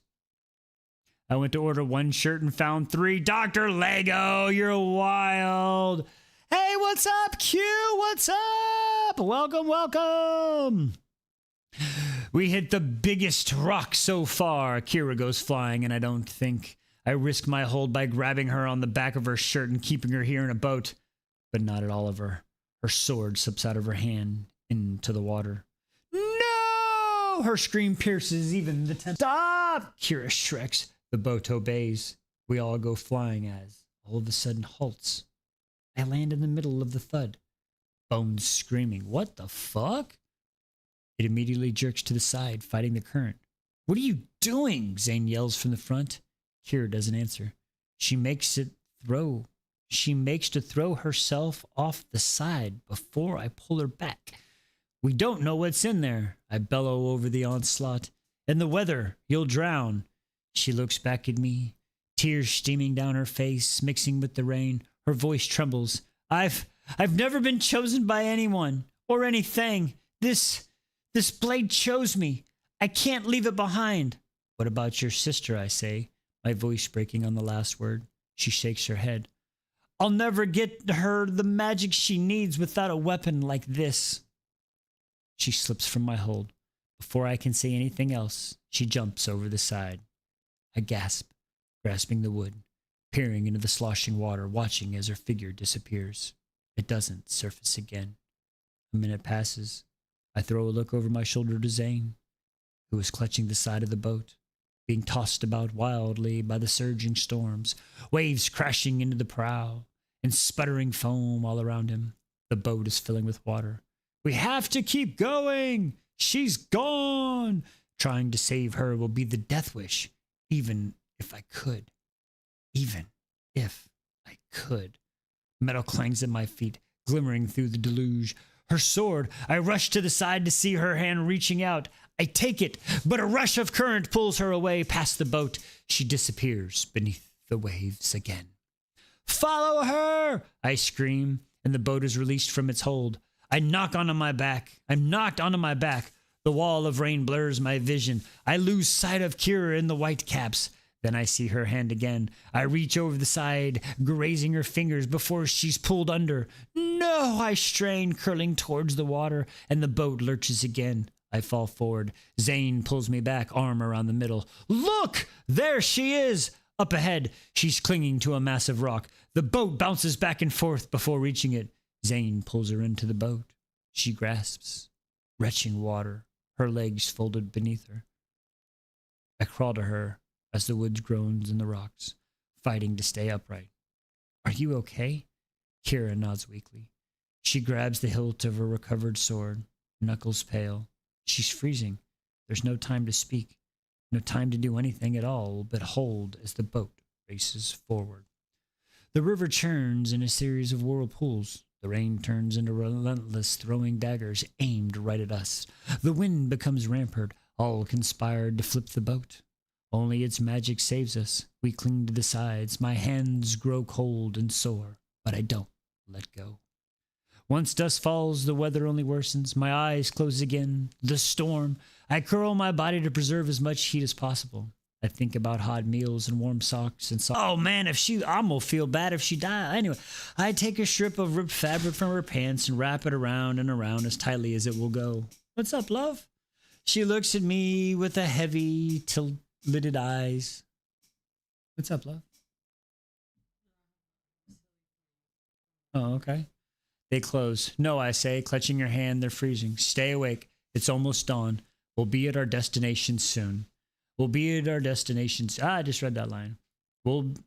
I went to order 1 shirt and found 3. Dr. Lego, you're wild. Hey, what's up, Q? What's up? Welcome, welcome. We hit the biggest rock so far. Kira goes flying, and I don't think. I risk my hold by grabbing her on the back of her shirt and keeping her here in a boat. But not at all of her. Her sword slips out of her hand into the water. No! Her scream pierces even the tent. Stop! Kira shreks. The boat obeys. We all go flying as, all of a sudden, halts. I land in the middle of the thud. Bones screaming, what the fuck? It immediately jerks to the side, fighting the current. What are you doing? Zane yells from the front. Kira doesn't answer. She makes to throw herself off the side before I pull her back. We don't know what's in there. I bellow over the onslaught. In the weather, you'll drown. She looks back at me, tears steaming down her face, mixing with the rain. Her voice trembles. I've never been chosen by anyone or anything. This blade chose me. I can't leave it behind. What about your sister, I say, my voice breaking on the last word. She shakes her head. I'll never get her the magic she needs without a weapon like this. She slips from my hold. Before I can say anything else, she jumps over the side. I gasp, grasping the wood, peering into the sloshing water, watching as her figure disappears. It doesn't surface again. A minute passes. I throw a look over my shoulder to Zane, who is clutching the side of the boat, being tossed about wildly by the surging storms, waves crashing into the prow, and sputtering foam all around him. The boat is filling with water. We have to keep going! She's gone! Trying to save her will be the death wish. Even if I could. Even if I could. Metal clangs at my feet, glimmering through the deluge. Her sword. I rush to the side to see her hand reaching out. I take it, but a rush of current pulls her away past the boat. She disappears beneath the waves again. Follow her! I scream, and the boat is released from its hold. I'm knocked onto my back. The wall of rain blurs my vision. I lose sight of Kira in the white caps. Then I see her hand again. I reach over the side, grazing her fingers before she's pulled under. No, I strain, curling towards the water, and the boat lurches again. I fall forward. Zane pulls me back, arm around the middle. Look! There she is! Up ahead, she's clinging to a massive rock. The boat bounces back and forth before reaching it. Zane pulls her into the boat. She grasps, retching water, her legs folded beneath her. I crawl to her as the woods groans in the rocks, fighting to stay upright. Are you okay? Kira nods weakly. She grabs the hilt of her recovered sword, knuckles pale. She's freezing. There's no time to speak, no time to do anything at all but hold as the boat races forward. The river churns in a series of whirlpools. The rain turns into relentless throwing daggers aimed right at us. The wind becomes rampart, all conspired to flip the boat. Only its magic saves us. We cling to the sides. My hands grow cold and sore, but I don't let go. Once dusk falls, the weather only worsens. My eyes close again. The storm. I curl my body to preserve as much heat as possible. I think about hot meals and warm socks and oh man, I'm gonna feel bad if she dies. Anyway, I take a strip of ripped fabric from her pants and wrap it around and around as tightly as it will go. What's up, love? She looks at me with a heavy, lidded eyes. What's up, love? Oh, okay. They close. No, I say, clutching her hand, they're freezing. Stay awake. It's almost dawn. We'll be at our destination soon. We'll be at our destination. I just read that line.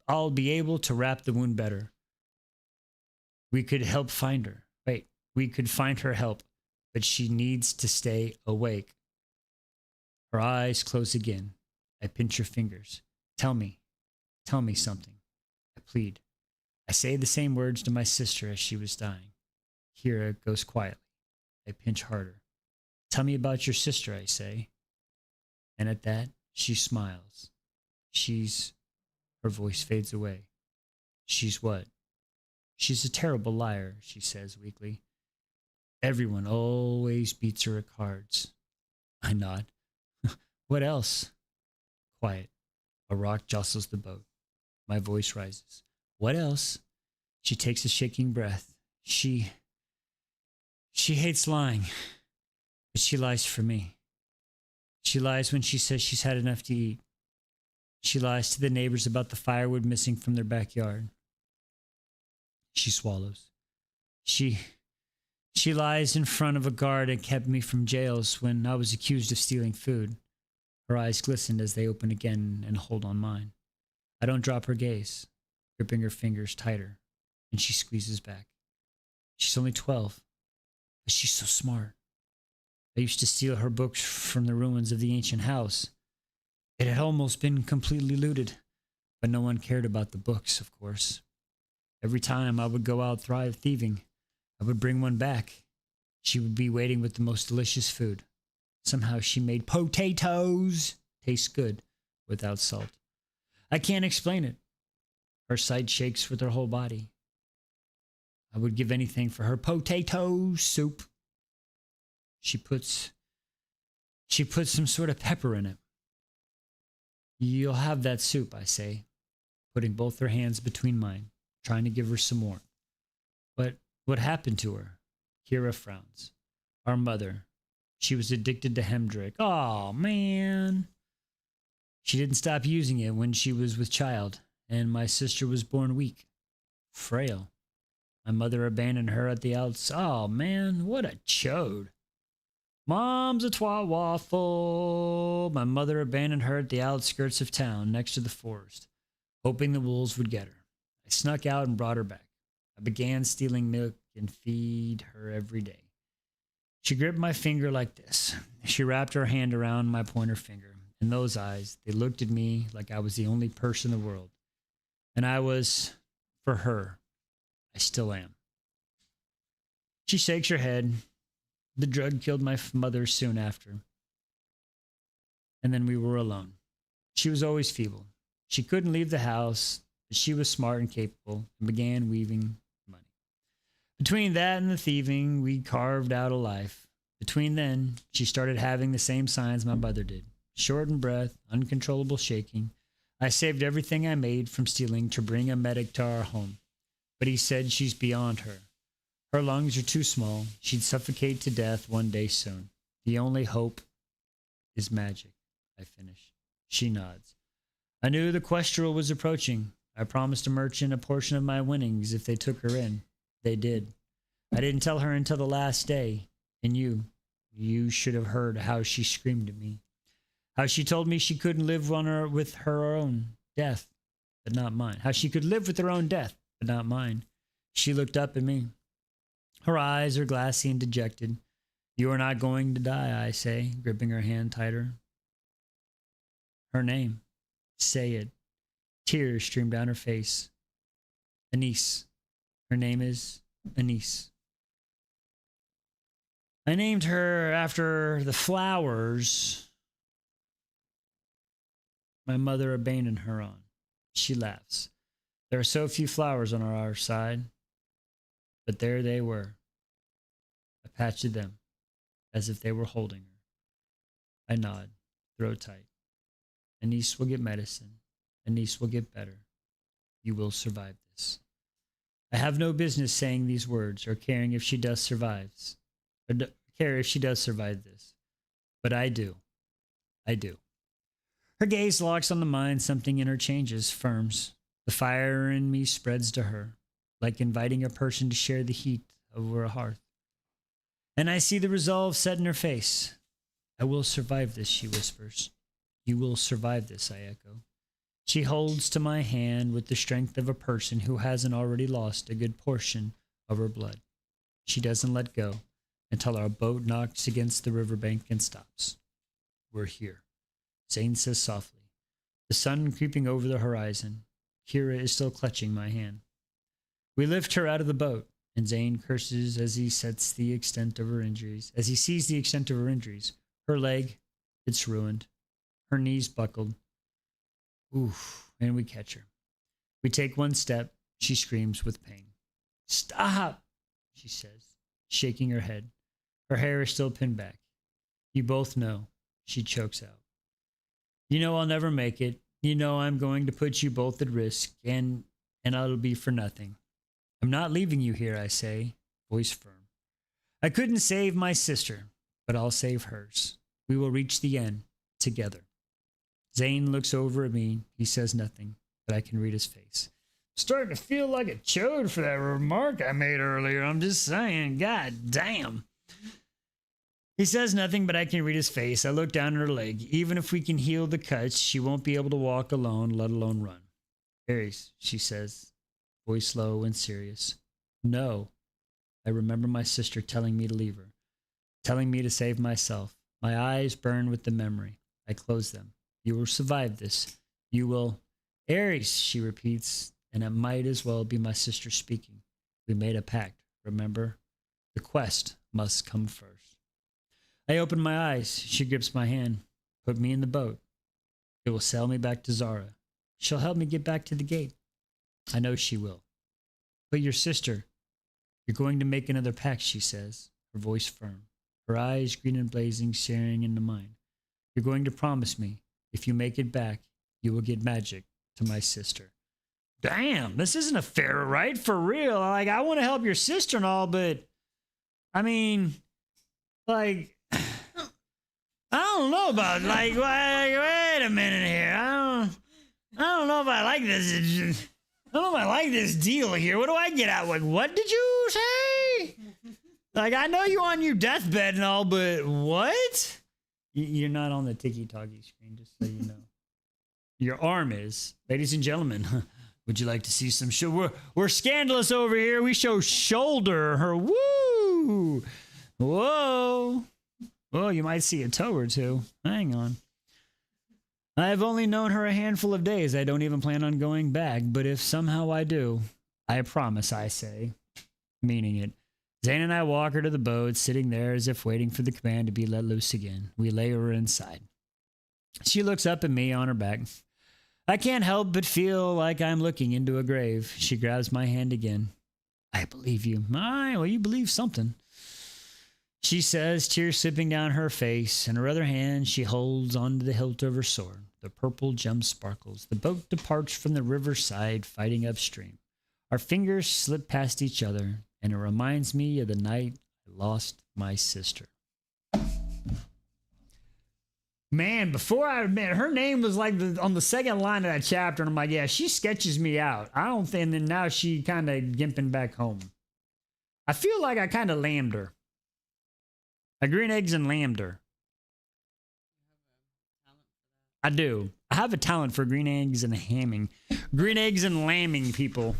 I'll be able to wrap the wound better. We could help find her. Wait, we could find her help, but she needs to stay awake. Her eyes close again. I pinch her fingers. Tell me something. I plead. I say the same words to my sister as she was dying. Kira goes quietly. I pinch harder. Tell me about your sister, I say. And at that, she smiles. Her voice fades away. She's what? She's a terrible liar, she says weakly. Everyone always beats her at cards. I nod. What else? Quiet. A rock jostles the boat. My voice rises. What else? She takes a shaking breath. She hates lying, but she lies for me. She lies when she says she's had enough to eat. She lies to the neighbors about the firewood missing from their backyard. She swallows. She lies in front of a guard and kept me from jails when I was accused of stealing food. Her eyes glisten as they open again and hold on mine. I don't drop her gaze, gripping her fingers tighter, and she squeezes back. She's only 12, but she's so smart. I used to steal her books from the ruins of the ancient house. It had almost been completely looted, but no one cared about the books, of course. Every time I would go out thieving, I would bring one back. She would be waiting with the most delicious food. Somehow she made potatoes taste good without salt. I can't explain it. Her sight shakes with her whole body. I would give anything for her potato soup. She puts some sort of pepper in it. You'll have that soup, I say, putting both her hands between mine, trying to give her some more. But what happened to her? Kira frowns. Our mother. She was addicted to Hemdrick. Oh, man. She didn't stop using it when she was with child, and my sister was born weak, frail. My mother abandoned her at the outs. Oh, man, what a chode. Mom's a twat waffle. My mother abandoned her at the outskirts of town next to the forest, hoping the wolves would get her. I snuck out and brought her back. I began stealing milk and feed her every day. She gripped my finger like this. She wrapped her hand around my pointer finger. And those eyes, they looked at me like I was the only person in the world. And I was, for her, I still am. She shakes her head. The drug killed my mother soon after. And then we were alone. She was always feeble. She couldn't leave the house, but she was smart and capable and began weaving money. Between that and the thieving, we carved out a life. Between then, she started having the same signs my mother did. Shortened breath, uncontrollable shaking. I saved everything I made from stealing to bring a medic to our home. But he said she's beyond her. Her lungs are too small. She'd suffocate to death one day soon. The only hope is magic, I finish. She nods. I knew the Questral was approaching. I promised a merchant a portion of my winnings if they took her in. They did. I didn't tell her until the last day. And you should have heard how she screamed at me. How she told me she couldn't live with her own death, but not mine. How she could live with her own death, but not mine. She looked up at me. Her eyes are glassy and dejected. You are not going to die, I say, gripping her hand tighter. Her name. Say it. Tears stream down her face. Anise. Her name is Anise. I named her after the flowers my mother abandoned her on. She laughs. There are so few flowers on our side, but there they were. I patched them as if they were holding her. I nod, throat tight. Anise will get medicine. Anise will get better. You will survive this. I have no business saying these words or caring if she does survives, or care if she does survive this, but I do. I do. Her gaze locks on the mine. Something in her changes, firms. The fire in me spreads to her, like inviting a person to share the heat over a hearth. And I see the resolve set in her face. I will survive this, she whispers. You will survive this, I echo. She holds to my hand with the strength of a person who hasn't already lost a good portion of her blood. She doesn't let go until our boat knocks against the riverbank and stops. We're here, Zane says softly, the sun creeping over the horizon. Kira is still clutching my hand. We lift her out of the boat, and Zane curses as he sees the extent of her injuries. Her leg, it's ruined. Her knees buckled. Oof, and we catch her. We take one step. She screams with pain. Stop, she says, shaking her head. Her hair is still pinned back. You both know, she chokes out. You know I'll never make it. You know I'm going to put you both at risk, and it'll be for nothing. I'm not leaving you here, I say, voice firm. I couldn't save my sister, but I'll save hers. We will reach the end together. Zane looks over at me. He says nothing, but I can read his face. Starting to feel like a chode for that remark I made earlier. I'm just saying, god damn. He says nothing, but I can read his face. I look down at her leg. Even if we can heal the cuts, she won't be able to walk alone, let alone run. Aries, she says, voice low and serious. No. I remember my sister telling me to leave her, telling me to save myself. My eyes burn with the memory. I close them. You will survive this. You will. Aries, she repeats, and it might as well be my sister speaking. We made a pact, remember? The quest must come first. I open my eyes. She grips my hand. Put me in the boat. It will sail me back to Zara. She'll help me get back to the gate. I know she will. But your sister, you're going to make another pact, she says, her voice firm, her eyes green and blazing, staring into mine. You're going to promise me, if you make it back, you will get magic to my sister. Damn, this isn't a fair, right? For real. Like, I want to help your sister and all, but I mean, like, I don't know about, like, wait a minute here. I don't know if I like this. I don't know if I like this deal here. What do I get out? Like, what did you say? Like, I know you on your deathbed and all, but what? You're not on the tiki-talkie screen, just so you know. Your arm is. Ladies and gentlemen, would you like to see some show? We're scandalous over here. We show shoulder. Her woo. Whoa. Well, you might see a toe or two. Hang on. I've only known her a handful of days. I don't even plan on going back, but if somehow I do, I promise, I say, meaning it. Zane and I walk her to the boat, sitting there as if waiting for the command to be let loose again. We lay her inside. She looks up at me on her back. I can't help but feel like I'm looking into a grave. She grabs my hand again. I believe you. Well, you believe something. She says, tears slipping down her face. In her other hand, she holds onto the hilt of her sword. The purple gem sparkles. The boat departs from the riverside, fighting upstream. Our fingers slip past each other, and it reminds me of the night I lost my sister. Man, before I admit, her name was like on the second line of that chapter, and I'm like, yeah, she sketches me out. I don't think, and then now she kind of gimping back home. I feel like I kind of lambed her. I green eggs and lambed her. I do. I have a talent for green eggs and hamming. Green eggs and lambing people.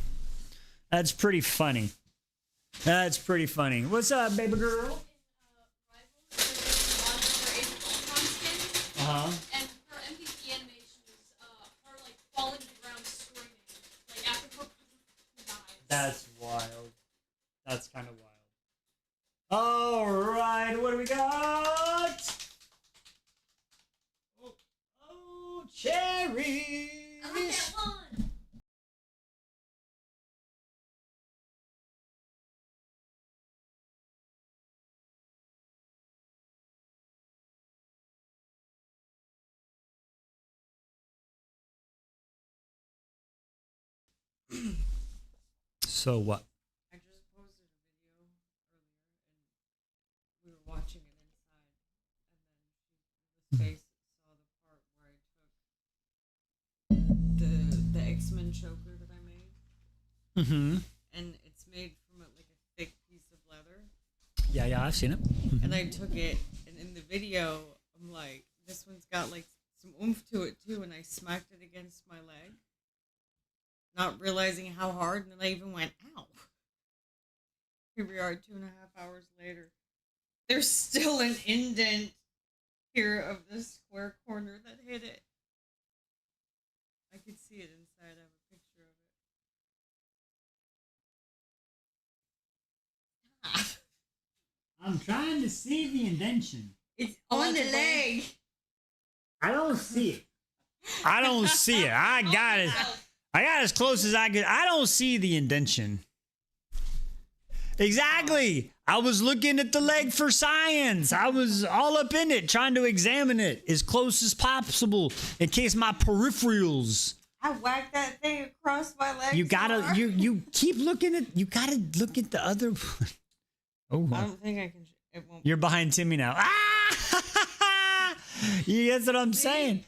That's pretty funny. That's pretty funny. What's up, baby girl? Uh-huh. And her MVP animation is her like falling to the ground screaming, like after her died. That's wild. That's kind of wild. All right, what do we got? Oh, cherries. I like that one. So what? I just posted a video earlier and we were watching it inside and then the space saw the part where I took the X-Men choker that I made Mm-hmm. and it's made from like a thick piece of leather Yeah, I've seen it. and I took it and in the video I'm like, this one's got like some oomph to it too, and I smacked it against my leg, not realizing how hard, and then I even went, ow. Here we are 2.5 hours later. There's still an indent here of the square corner that hit it. I could see it inside. I have a picture of it. I'm trying to see the indention. It's on the leg. I don't see it. I don't see it. I got it. I got as close as I could. I don't see the indention. Exactly. I was looking at the leg for science. I was all up in it, trying to examine it as close as possible in case my peripherals. I whacked that thing across my leg. You so gotta, hard. you keep looking at, you gotta look at the other one. Oh, I don't think I can. It won't. you're behind Timmy now. Ah! Yeah, that's what I'm saying.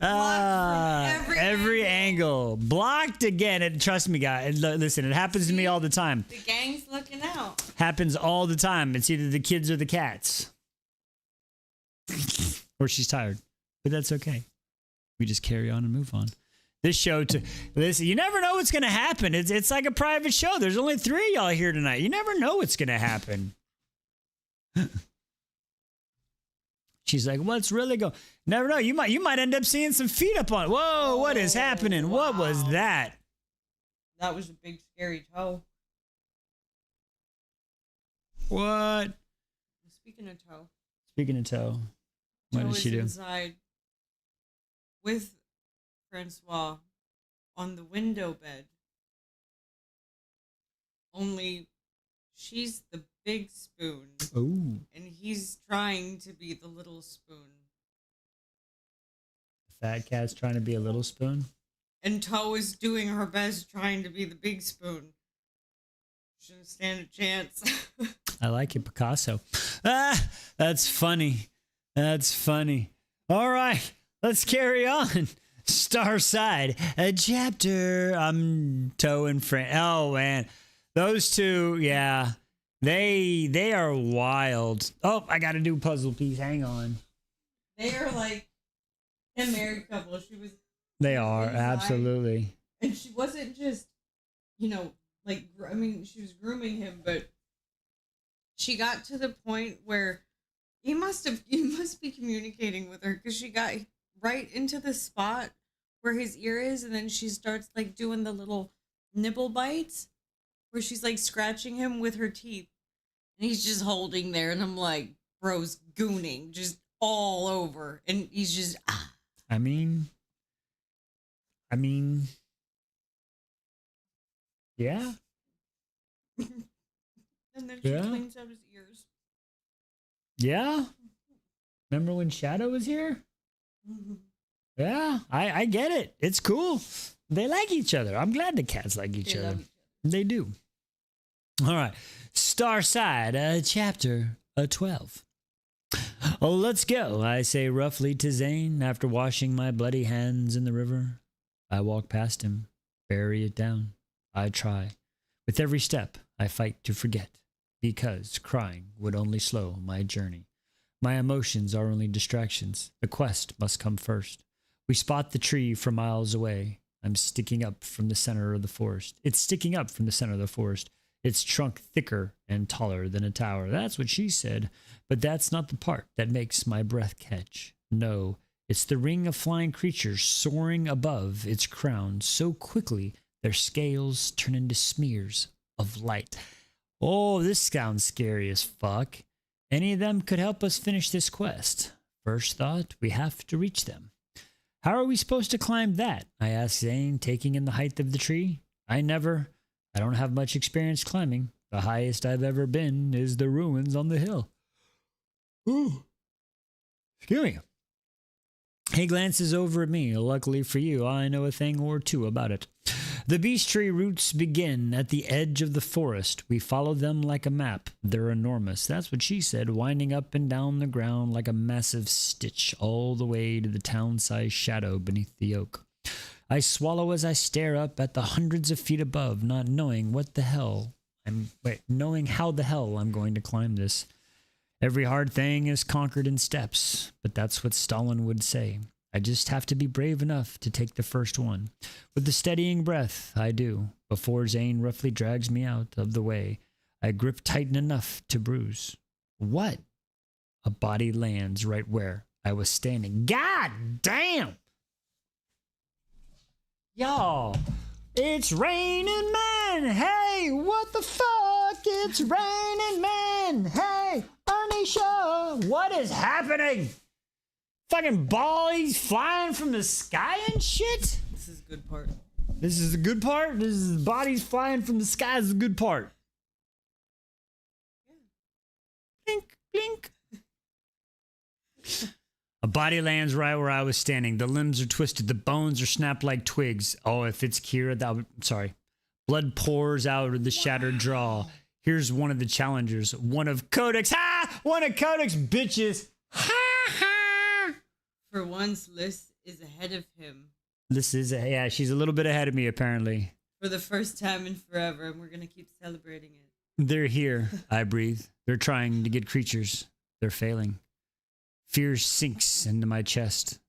Every angle. Blocked again. And trust me, guys. Listen, it happens to me all the time. The gang's looking out. Happens all the time. It's either the kids or the cats. Or she's tired. But that's okay. We just carry on and move on. This show, listen, you never know what's going to happen. It's like a private show. There's only 3 of y'all here tonight. You never know what's going to happen. She's like, what's really going? Never know. You might end up seeing some feet up on. Whoa, what is happening? Wow. What was that? That was a big scary toe. What? Speaking of toe, Speaking of toe, what toe did she is do? inside with Francois on the window bed. Only she's the big spoon, Ooh, and he's trying to be the little spoon. fat cat's trying to be a little spoon. And Toe is doing her best trying to be the big spoon. Shouldn't stand a chance. I like it, Picasso. Ah, that's funny. That's funny. All right, let's carry on. Starside, a chapter. Toe and Fran. Oh man, those two, yeah, they are wild. Oh, I got to do puzzle piece. Hang on. They are like a married couple. She was, They are inside. absolutely. and she wasn't just, like, I mean, she was grooming him, but she got to the point where he must be communicating with her, because she got right into the spot where his ear is, and then she starts like doing the little nibble bites where she's like scratching him with her teeth, and he's just holding there, and I'm like, bro's gooning just all over, and he's just I mean, yeah. and then she Yeah. cleans out his ears. Yeah. Remember when Shadow was here? Yeah, I get it. It's cool. They like each other. I'm glad the cats like each They other. love each They do. All right. Starside, chapter 12. Oh, let's go, I say roughly to Zane after washing my bloody hands in the river. I walk past him, bury it down. I try. With every step, I fight to forget, because crying would only slow my journey. My emotions are only distractions. The quest must come first. We spot the tree from miles away. I'm sticking up from the center of the forest. It's sticking up from the center of the forest. Its trunk thicker and taller than a tower. That's what she said. But that's not the part that makes my breath catch. No, it's the ring of flying creatures soaring above its crown so quickly their scales turn into smears of light. Oh, this sounds scary as fuck. Any of them could help us finish this quest. First thought, we have to reach them. How are we supposed to climb that? I asked Zane, taking in the height of the tree. I don't have much experience climbing. The highest I've ever been is the ruins on the hill. Ooh. Excuse me. He glances over at me. Luckily for you, I know a thing or two about it. The beech tree roots begin at the edge of the forest. We follow them like a map. They're enormous. That's what she said, winding up and down the ground like a massive stitch all the way to the town-sized shadow beneath the oak. I swallow as I stare up at the hundreds of feet above, not knowing knowing how the hell I'm going to climb this. Every hard thing is conquered in steps, but that's what Stalin would say. I just have to be brave enough to take the first one. With a steadying breath, I do. Before Zane roughly drags me out of the way, I grip tight enough to bruise. What? A body lands right where I was standing. God damn! Y'all, it's raining men! Hey, what the fuck? It's raining men! Hey, Arnisha, what is happening? Fucking ballies flying from the sky and shit? This is a good part. This is the good part? This is bodies flying from the sky is the good part. Blink, blink. A body lands right where I was standing. The limbs are twisted. The bones are snapped like twigs. Oh, if it's Kira, sorry. Blood pours out of the shattered jaw. Here's one of the challengers. One of Kodak's. Ha! One of Kodak's bitches. Ha ha! For once, Liz is ahead of him. Yeah, she's a little bit ahead of me, apparently. For the first time in forever, and we're going to keep celebrating it. They're here, I breathe. They're trying to get creatures. They're failing. Fear sinks into my chest.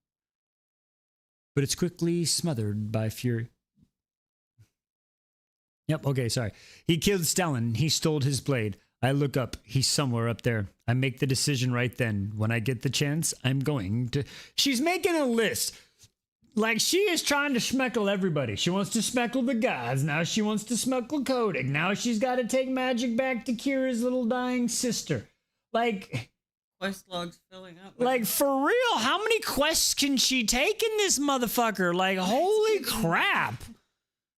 But it's quickly smothered by fury. Yep, okay, sorry. He killed Stalin. He stole his blade. I look up. He's somewhere up there. I make the decision right then. When I get the chance, I'm going to... She's making a list. Like, she is trying to schmeckle everybody. She wants to schmeckle the gods. Now she wants to schmeckle Kodak. Now she's got to take magic back to Kira's little dying sister. Like... Quest log's filling up. Like, for real, how many quests can she take in this motherfucker? Like, holy crap.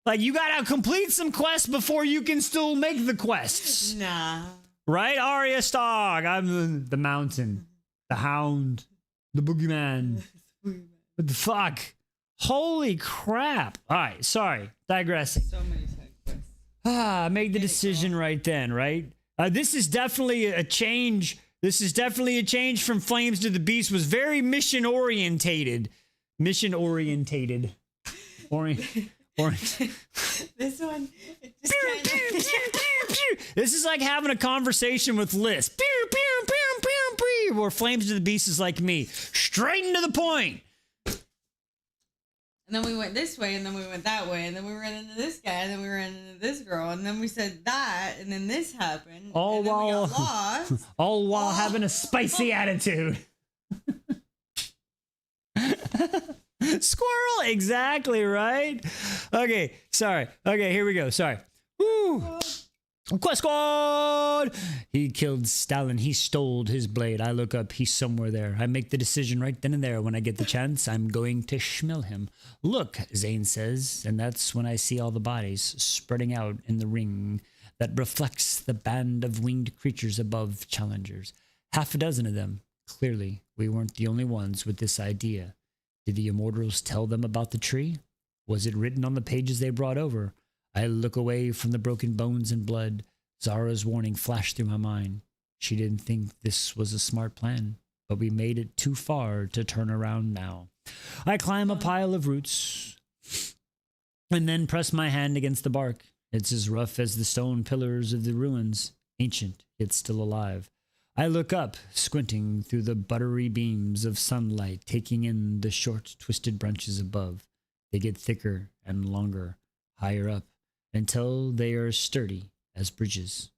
Like, you gotta complete some quests before you can still make the quests. Nah. Right? Arya Stark. I'm the mountain, the hound, the boogeyman. What the fuck? Holy crap. All right, sorry. Digressing. So many side quests. I made the decision right then, right? This is definitely a change. This is definitely a change from Flames to the Beast. Was very mission orientated. Mission orientated. This one. This is like having a conversation with Liz. Where Flames to the Beast is like me. Straight into the point. And then we went this way, and then we went that way, and then we ran into this guy, and then we ran into this girl, and then we said that, and then this happened. All and then we while got lost. all while having a spicy attitude. Squirrel, exactly right. Okay, sorry. Okay, here we go. Sorry. Woo. Quest squad! He killed Stalin. He stole his blade. I look up. He's somewhere there. I make the decision right then and there. When I get the chance, I'm going to schmill him. Look, Zane says, and that's when I see all the bodies spreading out in the ring that reflects the band of winged creatures above challengers. Half a dozen of them. Clearly, we weren't the only ones with this idea. Did the immortals tell them about the tree? Was it written on the pages they brought over? I look away from the broken bones and blood. Zara's warning flashed through my mind. She didn't think this was a smart plan, but we made it too far to turn around now. I climb a pile of roots and then press my hand against the bark. It's as rough as the stone pillars of the ruins, ancient yet still alive. I look up, squinting through the buttery beams of sunlight, taking in the short, twisted branches above. They get thicker and longer, higher up, until they are sturdy as bridges.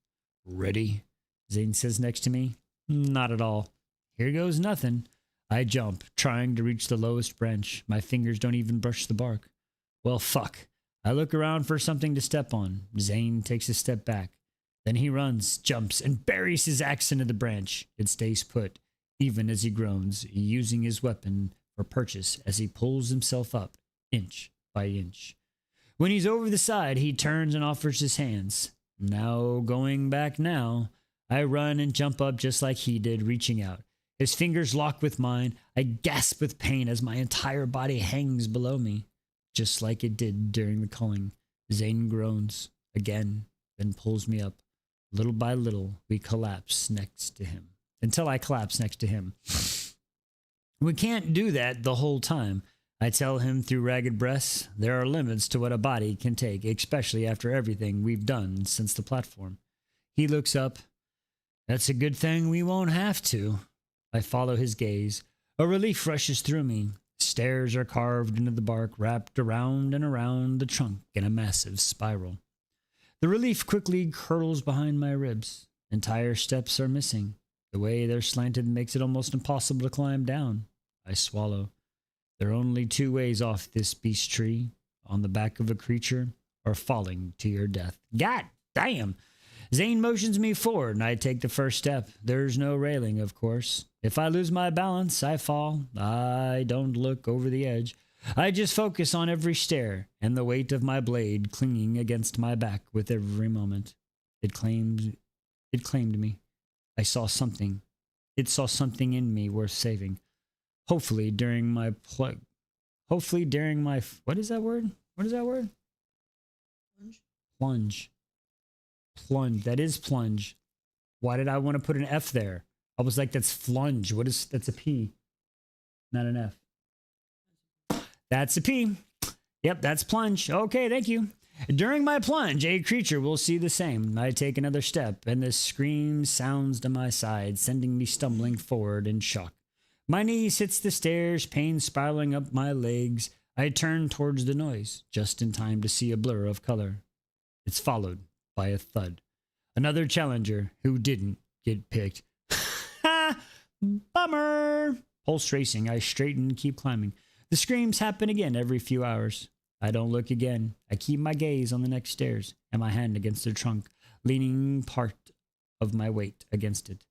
Ready? Zane says next to me. Not at all. Here goes nothing. I jump, trying to reach the lowest branch. My fingers don't even brush the bark. Well, fuck. I look around for something to step on. Zane takes a step back. Then he runs, jumps, and buries his axe into the branch. It stays put, even as he groans, using his weapon for purchase as he pulls himself up, inch by inch. When he's over the side, he turns and offers his hands. Now going back now, I run and jump up just like he did, reaching out. His fingers lock with mine. I gasp with pain as my entire body hangs below me, just like it did during the culling. Zane groans again, then pulls me up. Little by little, we collapse next to him. Until I collapse next to him. We can't do that the whole time. I tell him through ragged breaths, there are limits to what a body can take, especially after everything we've done since the platform. He looks up. That's a good thing we won't have to. I follow his gaze. A relief rushes through me. Stairs are carved into the bark, wrapped around and around the trunk in a massive spiral. The relief quickly curdles behind my ribs. Entire steps are missing. The way they're slanted makes it almost impossible to climb down. I swallow. There are only two ways off this beast tree, on the back of a creature or falling to your death. God damn! Zane motions me forward and I take the first step. There's no railing, of course. If I lose my balance, I fall. I don't look over the edge. I just focus on every stair and the weight of my blade clinging against my back with every moment. It claimed me. I saw something. It saw something in me worth saving. Hopefully during my what is that word? What is that word? Plunge. Plunge. That is plunge. Why did I want to put an F there? I was like, that's flunge. That's a P, not an F. That's a P. Yep, that's plunge. Okay, thank you. During my plunge, a creature will see the same. I take another step, and the scream sounds to my side, sending me stumbling forward in shock. My knees hits the stairs, pain spiraling up my legs. I turn towards the noise, just in time to see a blur of color. It's followed by a thud. Another challenger who didn't get picked. Ha! Bummer! Pulse racing, I straighten and keep climbing. The screams happen again every few hours. I don't look again. I keep my gaze on the next stairs and my hand against the trunk, leaning part of my weight against it.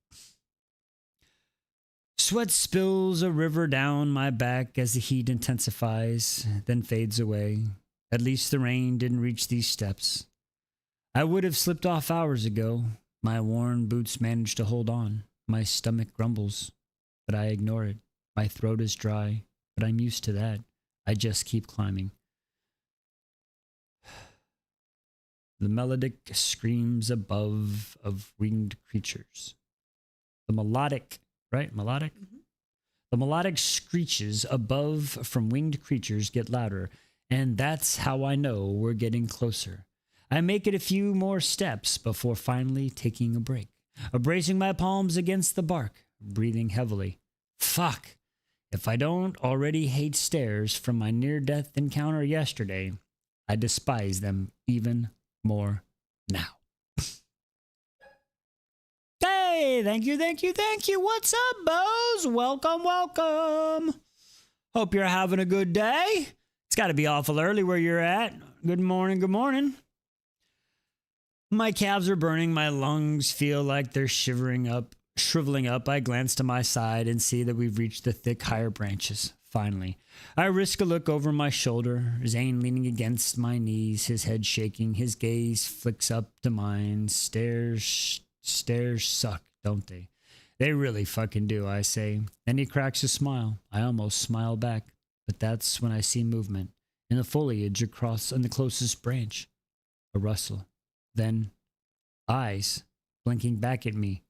Sweat spills a river down my back as the heat intensifies, then fades away. At least the rain didn't reach these steps. I would have slipped off hours ago. My worn boots manage to hold on. My stomach grumbles, but I ignore it. My throat is dry, but I'm used to that. I just keep climbing. The melodic screams above of winged creatures. The melodic, right? Melodic? Mm-hmm. The melodic screeches above from winged creatures get louder, and that's how I know we're getting closer. I make it a few more steps before finally taking a break. Bracing my palms against the bark, breathing heavily. Fuck! If I don't already hate stairs from my near-death encounter yesterday, I despise them even more now. Hey, thank you. What's up, Boz? Welcome. Hope you're having a good day. It's got to be awful early where you're at. Good morning. My calves are burning. My lungs feel like they're shriveling up. I glance to my side and see that we've reached the thick, higher branches. Finally, I risk a look over my shoulder. Zane leaning against my knees, his head shaking. His gaze flicks up to mine. Stairs suck, don't they? They really fucking do, I say. Then he cracks a smile. I almost smile back, but that's when I see movement in the foliage across on the closest branch. A rustle. Then eyes blinking back at me.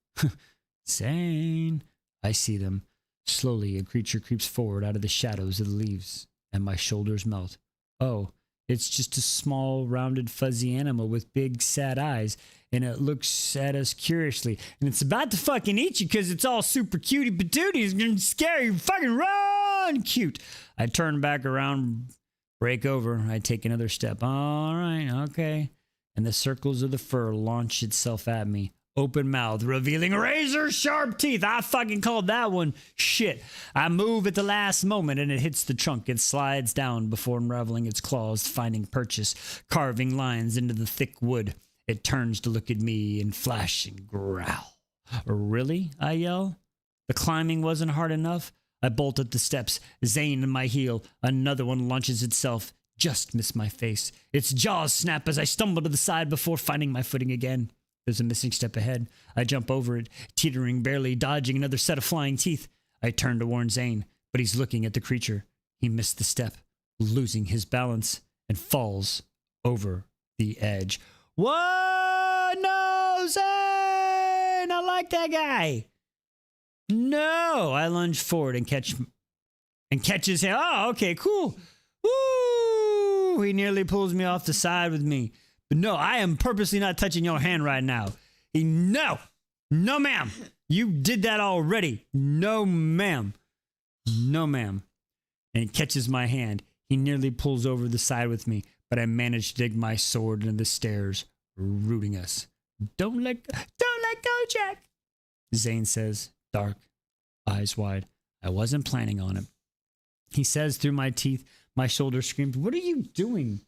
Zane. I see them. Slowly, a creature creeps forward out of the shadows of the leaves, and my shoulders melt. Oh, it's just a small, rounded, fuzzy animal with big, sad eyes, and it looks at us curiously, and it's about to fucking eat you because it's all super cutie patootie. It's gonna scare you. Fucking run! Cute. I turn back around, break over. I take another step. All right, okay. And the circles of the fur launch itself at me. open mouth, revealing razor sharp teeth. I fucking called that one shit. I move at the last moment and it hits the trunk. It slides down before unraveling its claws, finding purchase, carving lines into the thick wood. It turns to look at me and flash and growl. Really? I yell. The climbing wasn't hard enough. I bolt up the steps, Zane in my heel. Another one launches itself. Just miss my face. Its jaws snap as I stumble to the side before finding my footing again. There's a missing step ahead. I jump over it, teetering, barely dodging another set of flying teeth. I turn to warn Zane, but he's looking at the creature. He missed the step, losing his balance, and falls over the edge. Whoa! No, Zane! I like that guy. No! I lunge forward and catch his hand. Oh, okay, cool. Woo! He nearly pulls me off the side with me. But no, I am purposely not touching your hand right now. No, ma'am. You did that already. No, ma'am. No, ma'am. And he catches my hand. He nearly pulls over the side with me, but I manage to dig my sword into the stairs, rooting us. Don't let go, Jack, Zane says, dark, eyes wide. I wasn't planning on it. He says through my teeth. My shoulder screams, "What are you doing?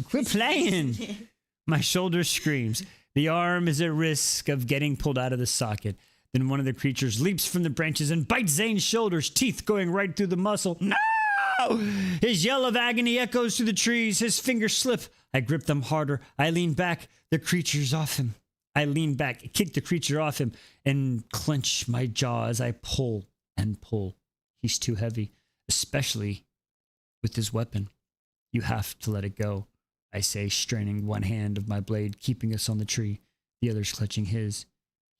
Quit playing!" My shoulder screams. The arm is at risk of getting pulled out of the socket. Then one of the creatures leaps from the branches and bites Zane's shoulders, teeth going right through the muscle. No! His yell of agony echoes through the trees. His fingers slip. I grip them harder. I lean back. The creature's off him. I lean back, kick the creature off him, and clench my jaw as I pull and pull. He's too heavy, especially with his weapon. You have to let it go, I say, straining one hand of my blade, keeping us on the tree, the other's clutching his.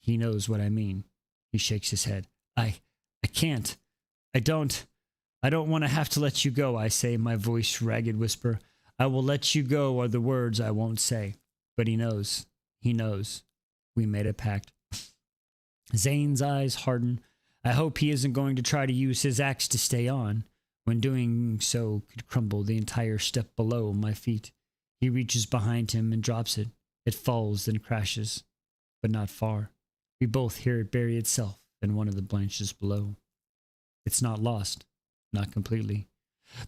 He knows what I mean. He shakes his head. I can't. I don't want to have to let you go, I say, my voice ragged whisper. I will let you go are the words I won't say. But he knows. He knows. We made a pact. Zane's eyes harden. I hope he isn't going to try to use his axe to stay on, when doing so could crumble the entire step below my feet. He reaches behind him and drops it. It falls, then crashes, but not far. We both hear it bury itself in one of the branches below. It's not lost, not completely.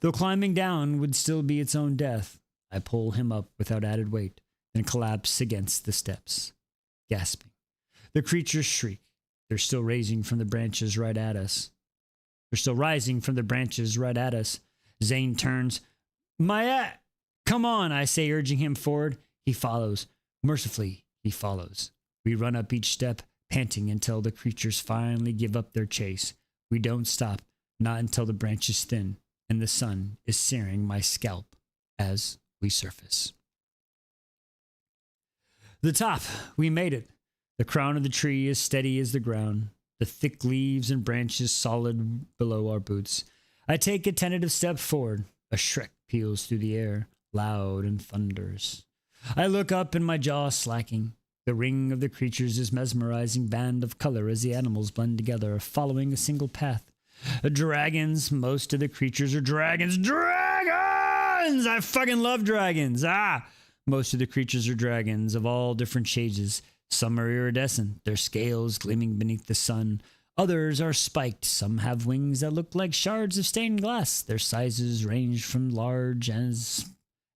Though climbing down would still be its own death, I pull him up without added weight and collapse against the steps, gasping. The creatures shriek. They're still rising from the branches right at us. Zane turns. Come on, I say, urging him forward. He follows. Mercifully, he follows. We run up each step, panting until the creatures finally give up their chase. We don't stop, not until the branches thin and the sun is searing my scalp as we surface. The top, we made it. The crown of the tree is steady as the ground, the thick leaves and branches solid below our boots. I take a tentative step forward. A shriek peals through the air, loud and thunders. I look up and my jaw slacking. The ring of the creatures is mesmerizing band of color as the animals blend together, following a single path. Dragons, most of the creatures are dragons. Dragons! I fucking love dragons. Most of the creatures are dragons of all different shades. Some are iridescent, their scales gleaming beneath the sun. Others are spiked. Some have wings that look like shards of stained glass. Their sizes range from large as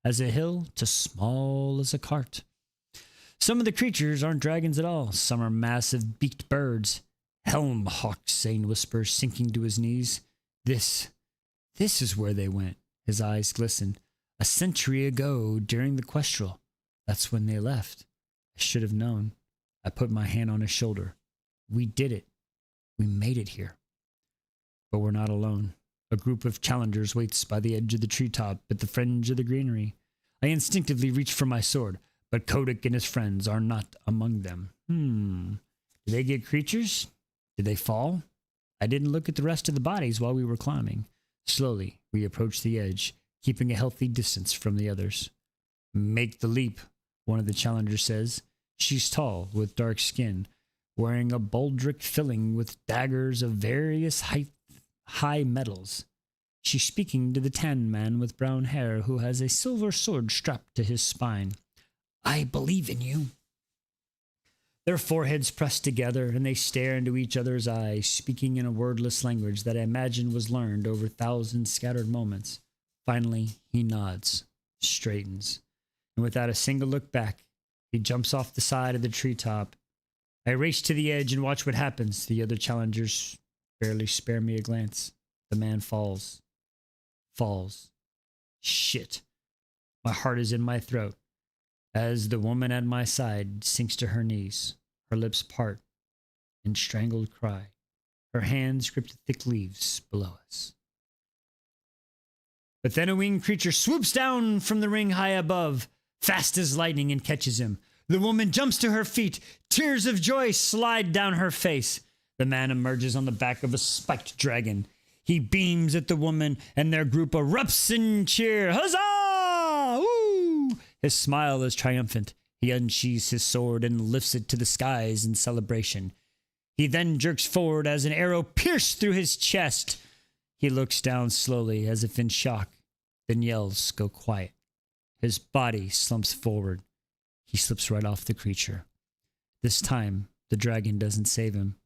a hill to small as a cart. Some of the creatures aren't dragons at all. Some are massive beaked birds. Helm hawks, Zane whispers, sinking to his knees. This is where they went. His eyes glisten. A century ago, during the Questral. That's when they left. I should have known. I put my hand on his shoulder. We did it. We made it here. But we're not alone. A group of challengers waits by the edge of the treetop at the fringe of the greenery. I instinctively reach for my sword, but Kodak and his friends are not among them. Did they get creatures? Did they fall? I didn't look at the rest of the bodies while we were climbing. Slowly, we approached the edge, keeping a healthy distance from the others. Make the leap, one of the challengers says. She's tall, with dark skin, wearing a baldric filling with daggers of various high metals. She's speaking to the tan man with brown hair who has a silver sword strapped to his spine. I believe in you. Their foreheads pressed together, and they stare into each other's eyes, speaking in a wordless language that I imagine was learned over thousands scattered moments. Finally, he nods, straightens, and without a single look back, he jumps off the side of the treetop. I race to the edge and watch what happens. The other challengers barely spare me a glance. The man falls. Falls. Shit. My heart is in my throat as the woman at my side sinks to her knees, her lips part in strangled cry. Her hands grip the thick leaves below us. But then a winged creature swoops down from the ring high above, fast as lightning, and catches him. The woman jumps to her feet. Tears of joy slide down her face. The man emerges on the back of a spiked dragon. He beams at the woman, and their group erupts in cheer. Huzzah! Woo! His smile is triumphant. He unsheathes his sword and lifts it to the skies in celebration. He then jerks forward as an arrow pierced through his chest. He looks down slowly as if in shock, then yells go quiet. His body slumps forward. He slips right off the creature. This time, the dragon doesn't save him.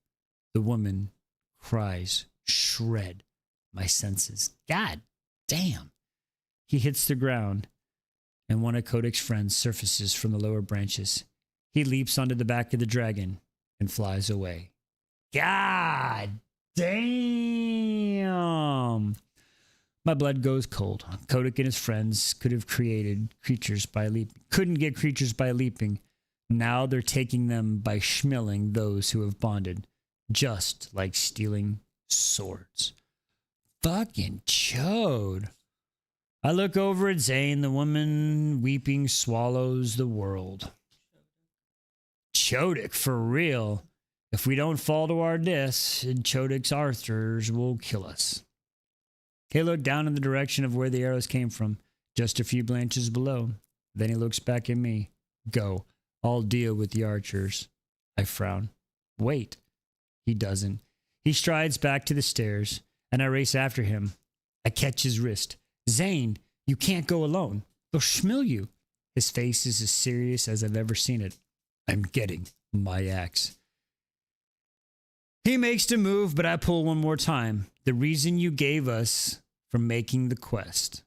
The woman cries, shred my senses. God damn. He hits the ground, and one of Kodak's friends surfaces from the lower branches. He leaps onto the back of the dragon and flies away. God damn. My blood goes cold. Kodak and his friends couldn't get creatures by leaping. Now they're taking them by schmilling those who have bonded, just like stealing swords. Fucking chode. I look over at Zane. The woman weeping swallows the world. Chodik, for real. If we don't fall to our deaths, Chodik's archers will kill us. He looked down in the direction of where the arrows came from, just a few branches below. Then he looks back at me. Go. I'll deal with the archers. I frown. Wait. He doesn't. He strides back to the stairs, and I race after him. I catch his wrist. Zane, you can't go alone. They'll schmill you. His face is as serious as I've ever seen it. I'm getting my axe. He makes the move, but I pull one more time. The reason you gave us for making the quest.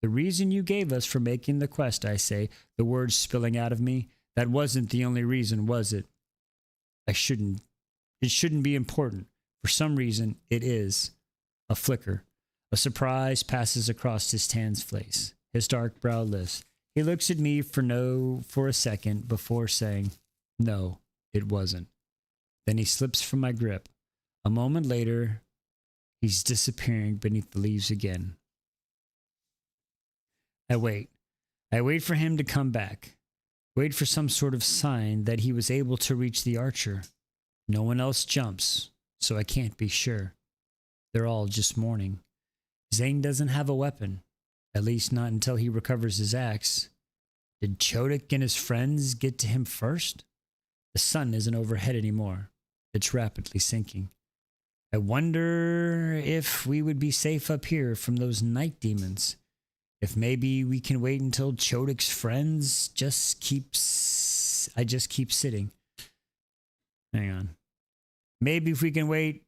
The reason you gave us for making the quest, I say, the words spilling out of me. That wasn't the only reason, was it? It shouldn't be important. For some reason, it is. A flicker. A surprise passes across his tan face. His dark brow lifts. He looks at me for a second before saying, no, it wasn't. Then he slips from my grip. A moment later, he's disappearing beneath the leaves again. I wait. I wait for him to come back. Wait for some sort of sign that he was able to reach the archer. No one else jumps, so I can't be sure. They're all just mourning. Zane doesn't have a weapon, at least not until he recovers his axe. Did Chodik and his friends get to him first? The sun isn't overhead anymore. It's rapidly sinking. I wonder if we would be safe up here from those night demons. If maybe we can wait until Chodik's friends I just keep sitting. Hang on. Maybe if we can wait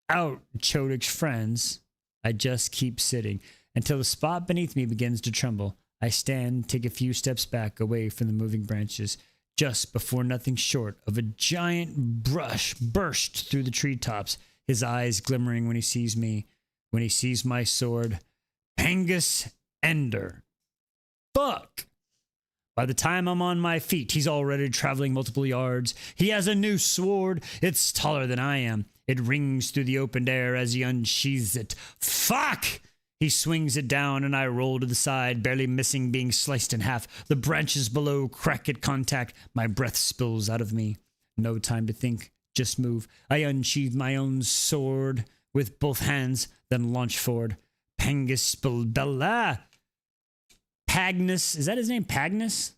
out Chodik's friends, I just keep sitting until the spot beneath me begins to tremble. I stand, take a few steps back away from the moving branches, just before nothing short of a giant brush burst through the treetops, his eyes glimmering when he sees me, when he sees my sword. Pangus Ender. Fuck! By the time I'm on my feet, he's already traveling multiple yards. He has a new sword. It's taller than I am. It rings through the opened air as he unsheathes it. Fuck! He swings it down and I roll to the side, barely missing being sliced in half. The branches below crack at contact. My breath spills out of me. No time to think. Just move. I unsheathe my own sword with both hands, then launch forward. Pangus Bella. Pagnus. Is that his name? Pagnus?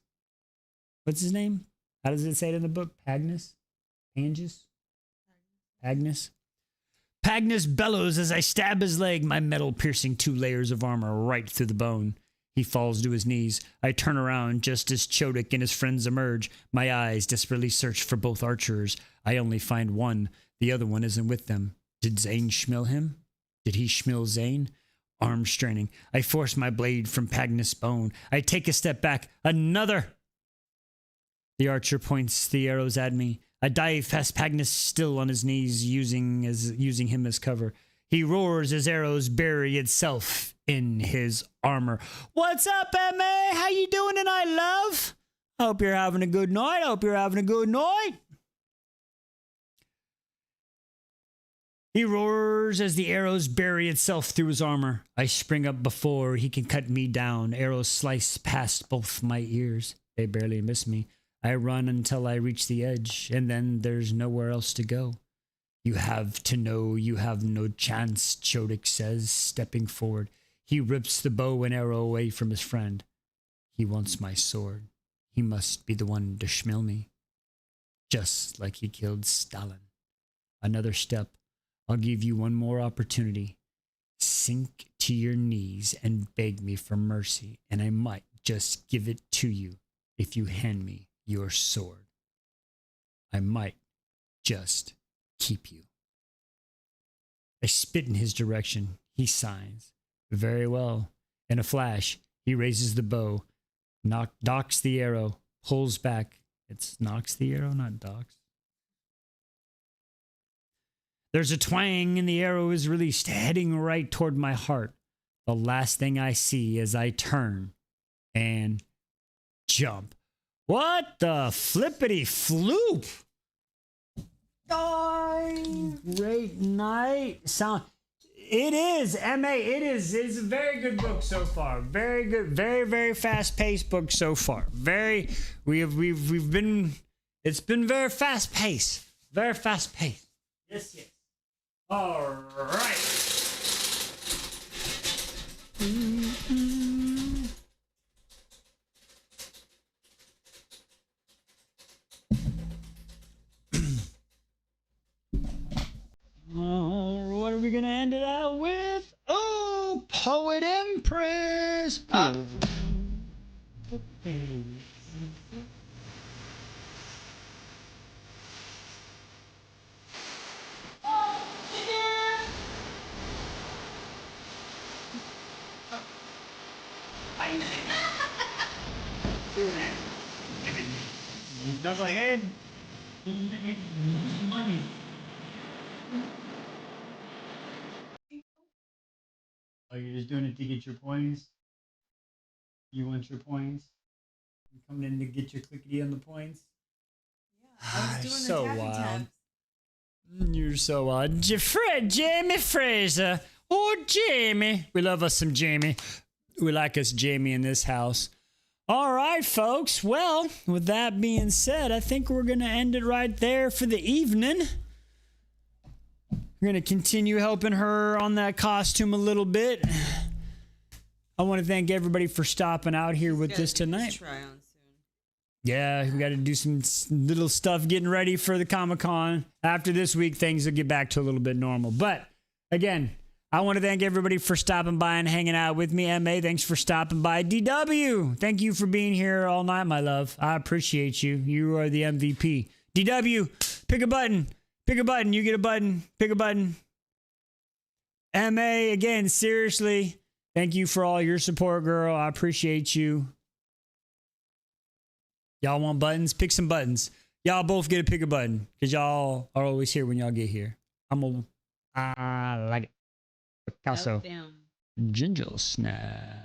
What's his name? How does it say it in the book? Pagnus? Pangus? Pagnus? Pagnus bellows as I stab his leg, my metal piercing 2 layers of armor right through the bone. He falls to his knees. I turn around just as Chodik and his friends emerge. My eyes desperately search for both archers. I only find one. The other one isn't with them. Did Zane schmill him? Did he schmill Zane? Arm straining. I force my blade from Pagnus' bone. I take a step back. Another! The archer points the arrows at me. I dive past Pagnus, still on his knees, using him as cover. He roars as arrows bury itself in his armor. What's up, M.A.? How you doing tonight, love? Hope you're having a good night. Hope you're having a good night. He roars as the arrows bury itself through his armor. I spring up before he can cut me down. Arrows slice past both my ears. They barely miss me. I run until I reach the edge, and then there's nowhere else to go. You have to know you have no chance, Chodik says, stepping forward. He rips the bow and arrow away from his friend. He wants my sword. He must be the one to schmill me. Just like he killed Stalin. Another step. I'll give you one more opportunity. Sink to your knees and beg me for mercy, and I might just give it to you if you hand me your sword. I might just keep you. I spit in his direction. He signs. Very well. In a flash, he raises the bow, docks the arrow, pulls back. It's knocks the arrow, not docks. There's a twang and the arrow is released, heading right toward my heart. The last thing I see as I turn and jump. What the flippity floop? Great night. Sound. It is, M.A. It is. It's a very good book so far. Very good. Very, very fast-paced book so far. We've been. It's been very fast-paced. Very fast-paced. Yes, yes. All right. What are we gonna end it out with? Oh, Poet Empress. That's like, hey. Oh, you're just doing it to get your points? You want your points? You coming in to get your clickety on the points? I was doing so the tappy wild. taps. You're so wild. Jamie Fraser. Oh, Jamie. We love us some Jamie. We like us Jamie in this house. All right, folks. Well, with that being said, I think we're going to end it right there for the evening. We're going to continue helping her on that costume a little bit. I want to thank everybody for stopping out here with us tonight. Try on soon. Yeah, we got to do some little stuff getting ready for the Comic-Con. After this week, things will get back to a little bit normal. But again, I want to thank everybody for stopping by and hanging out with me. M.A., thanks for stopping by. DW, thank you for being here all night, my love. I appreciate you. You are the MVP. DW, pick a button. Pick a button. You get a button. Pick a button. M.A., again, seriously, thank you for all your support, girl. I appreciate you. Y'all want buttons? Pick some buttons. Y'all both get to pick a button because y'all are always here when y'all get here. I like it. Picasso. Ginger snap.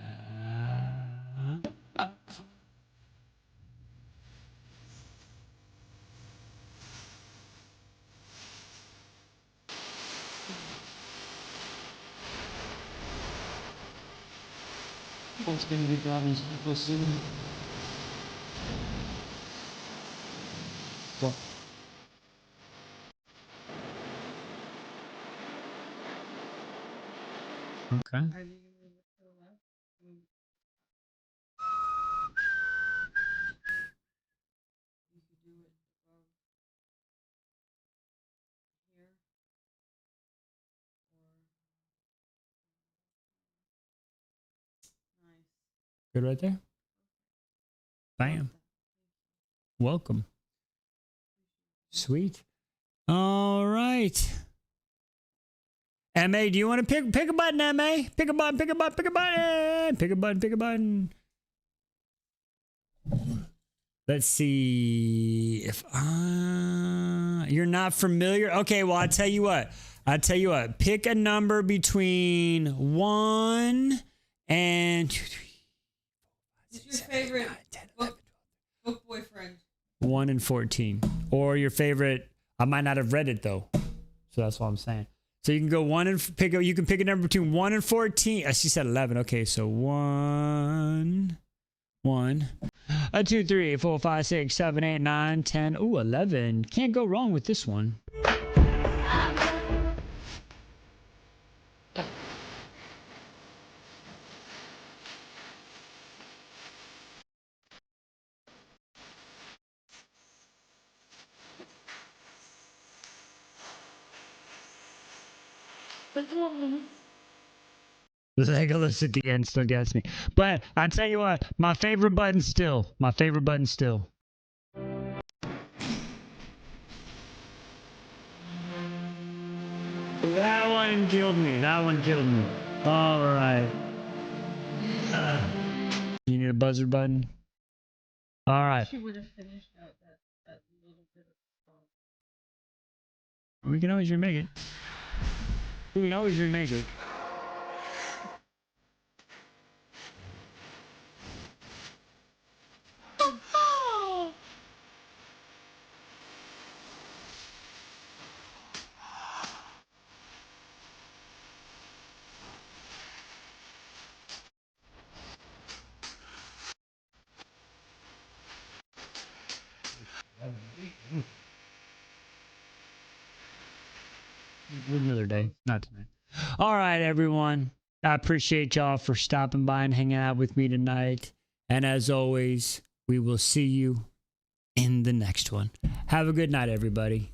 What's going to be driving so soon? What? Okay. Are you gonna move it to the left? You could do it above here, or nice. Good right there. Bam. Welcome. Sweet. All right. MA, do you want to pick a button, MA? Pick a button, pick a button, pick a button. Pick a button, pick a button. Let's see if you're not familiar. Okay, well, I'll tell you what. Pick a number between 1 and 2, 3. What's your favorite book boyfriend? 1 and 14. Or your favorite. I might not have read it though. So that's what I'm saying. So you can go you can pick a number between 1 and 14. She said 11. Okay, so 1. 2, 3, 4, 5, 6, 7, 8, 9, 10. Ooh, 11. Can't go wrong with this one. Legolas at the end still gets me. But I tell you what, my favorite button still. That one killed me. All right. You need a buzzer button? All right. She would have finished out that little bit of song. We can always remake it. Another day, not tonight. All right, everyone. I appreciate y'all for stopping by and hanging out with me tonight. And as always, we will see you in the next one. Have a good night, everybody.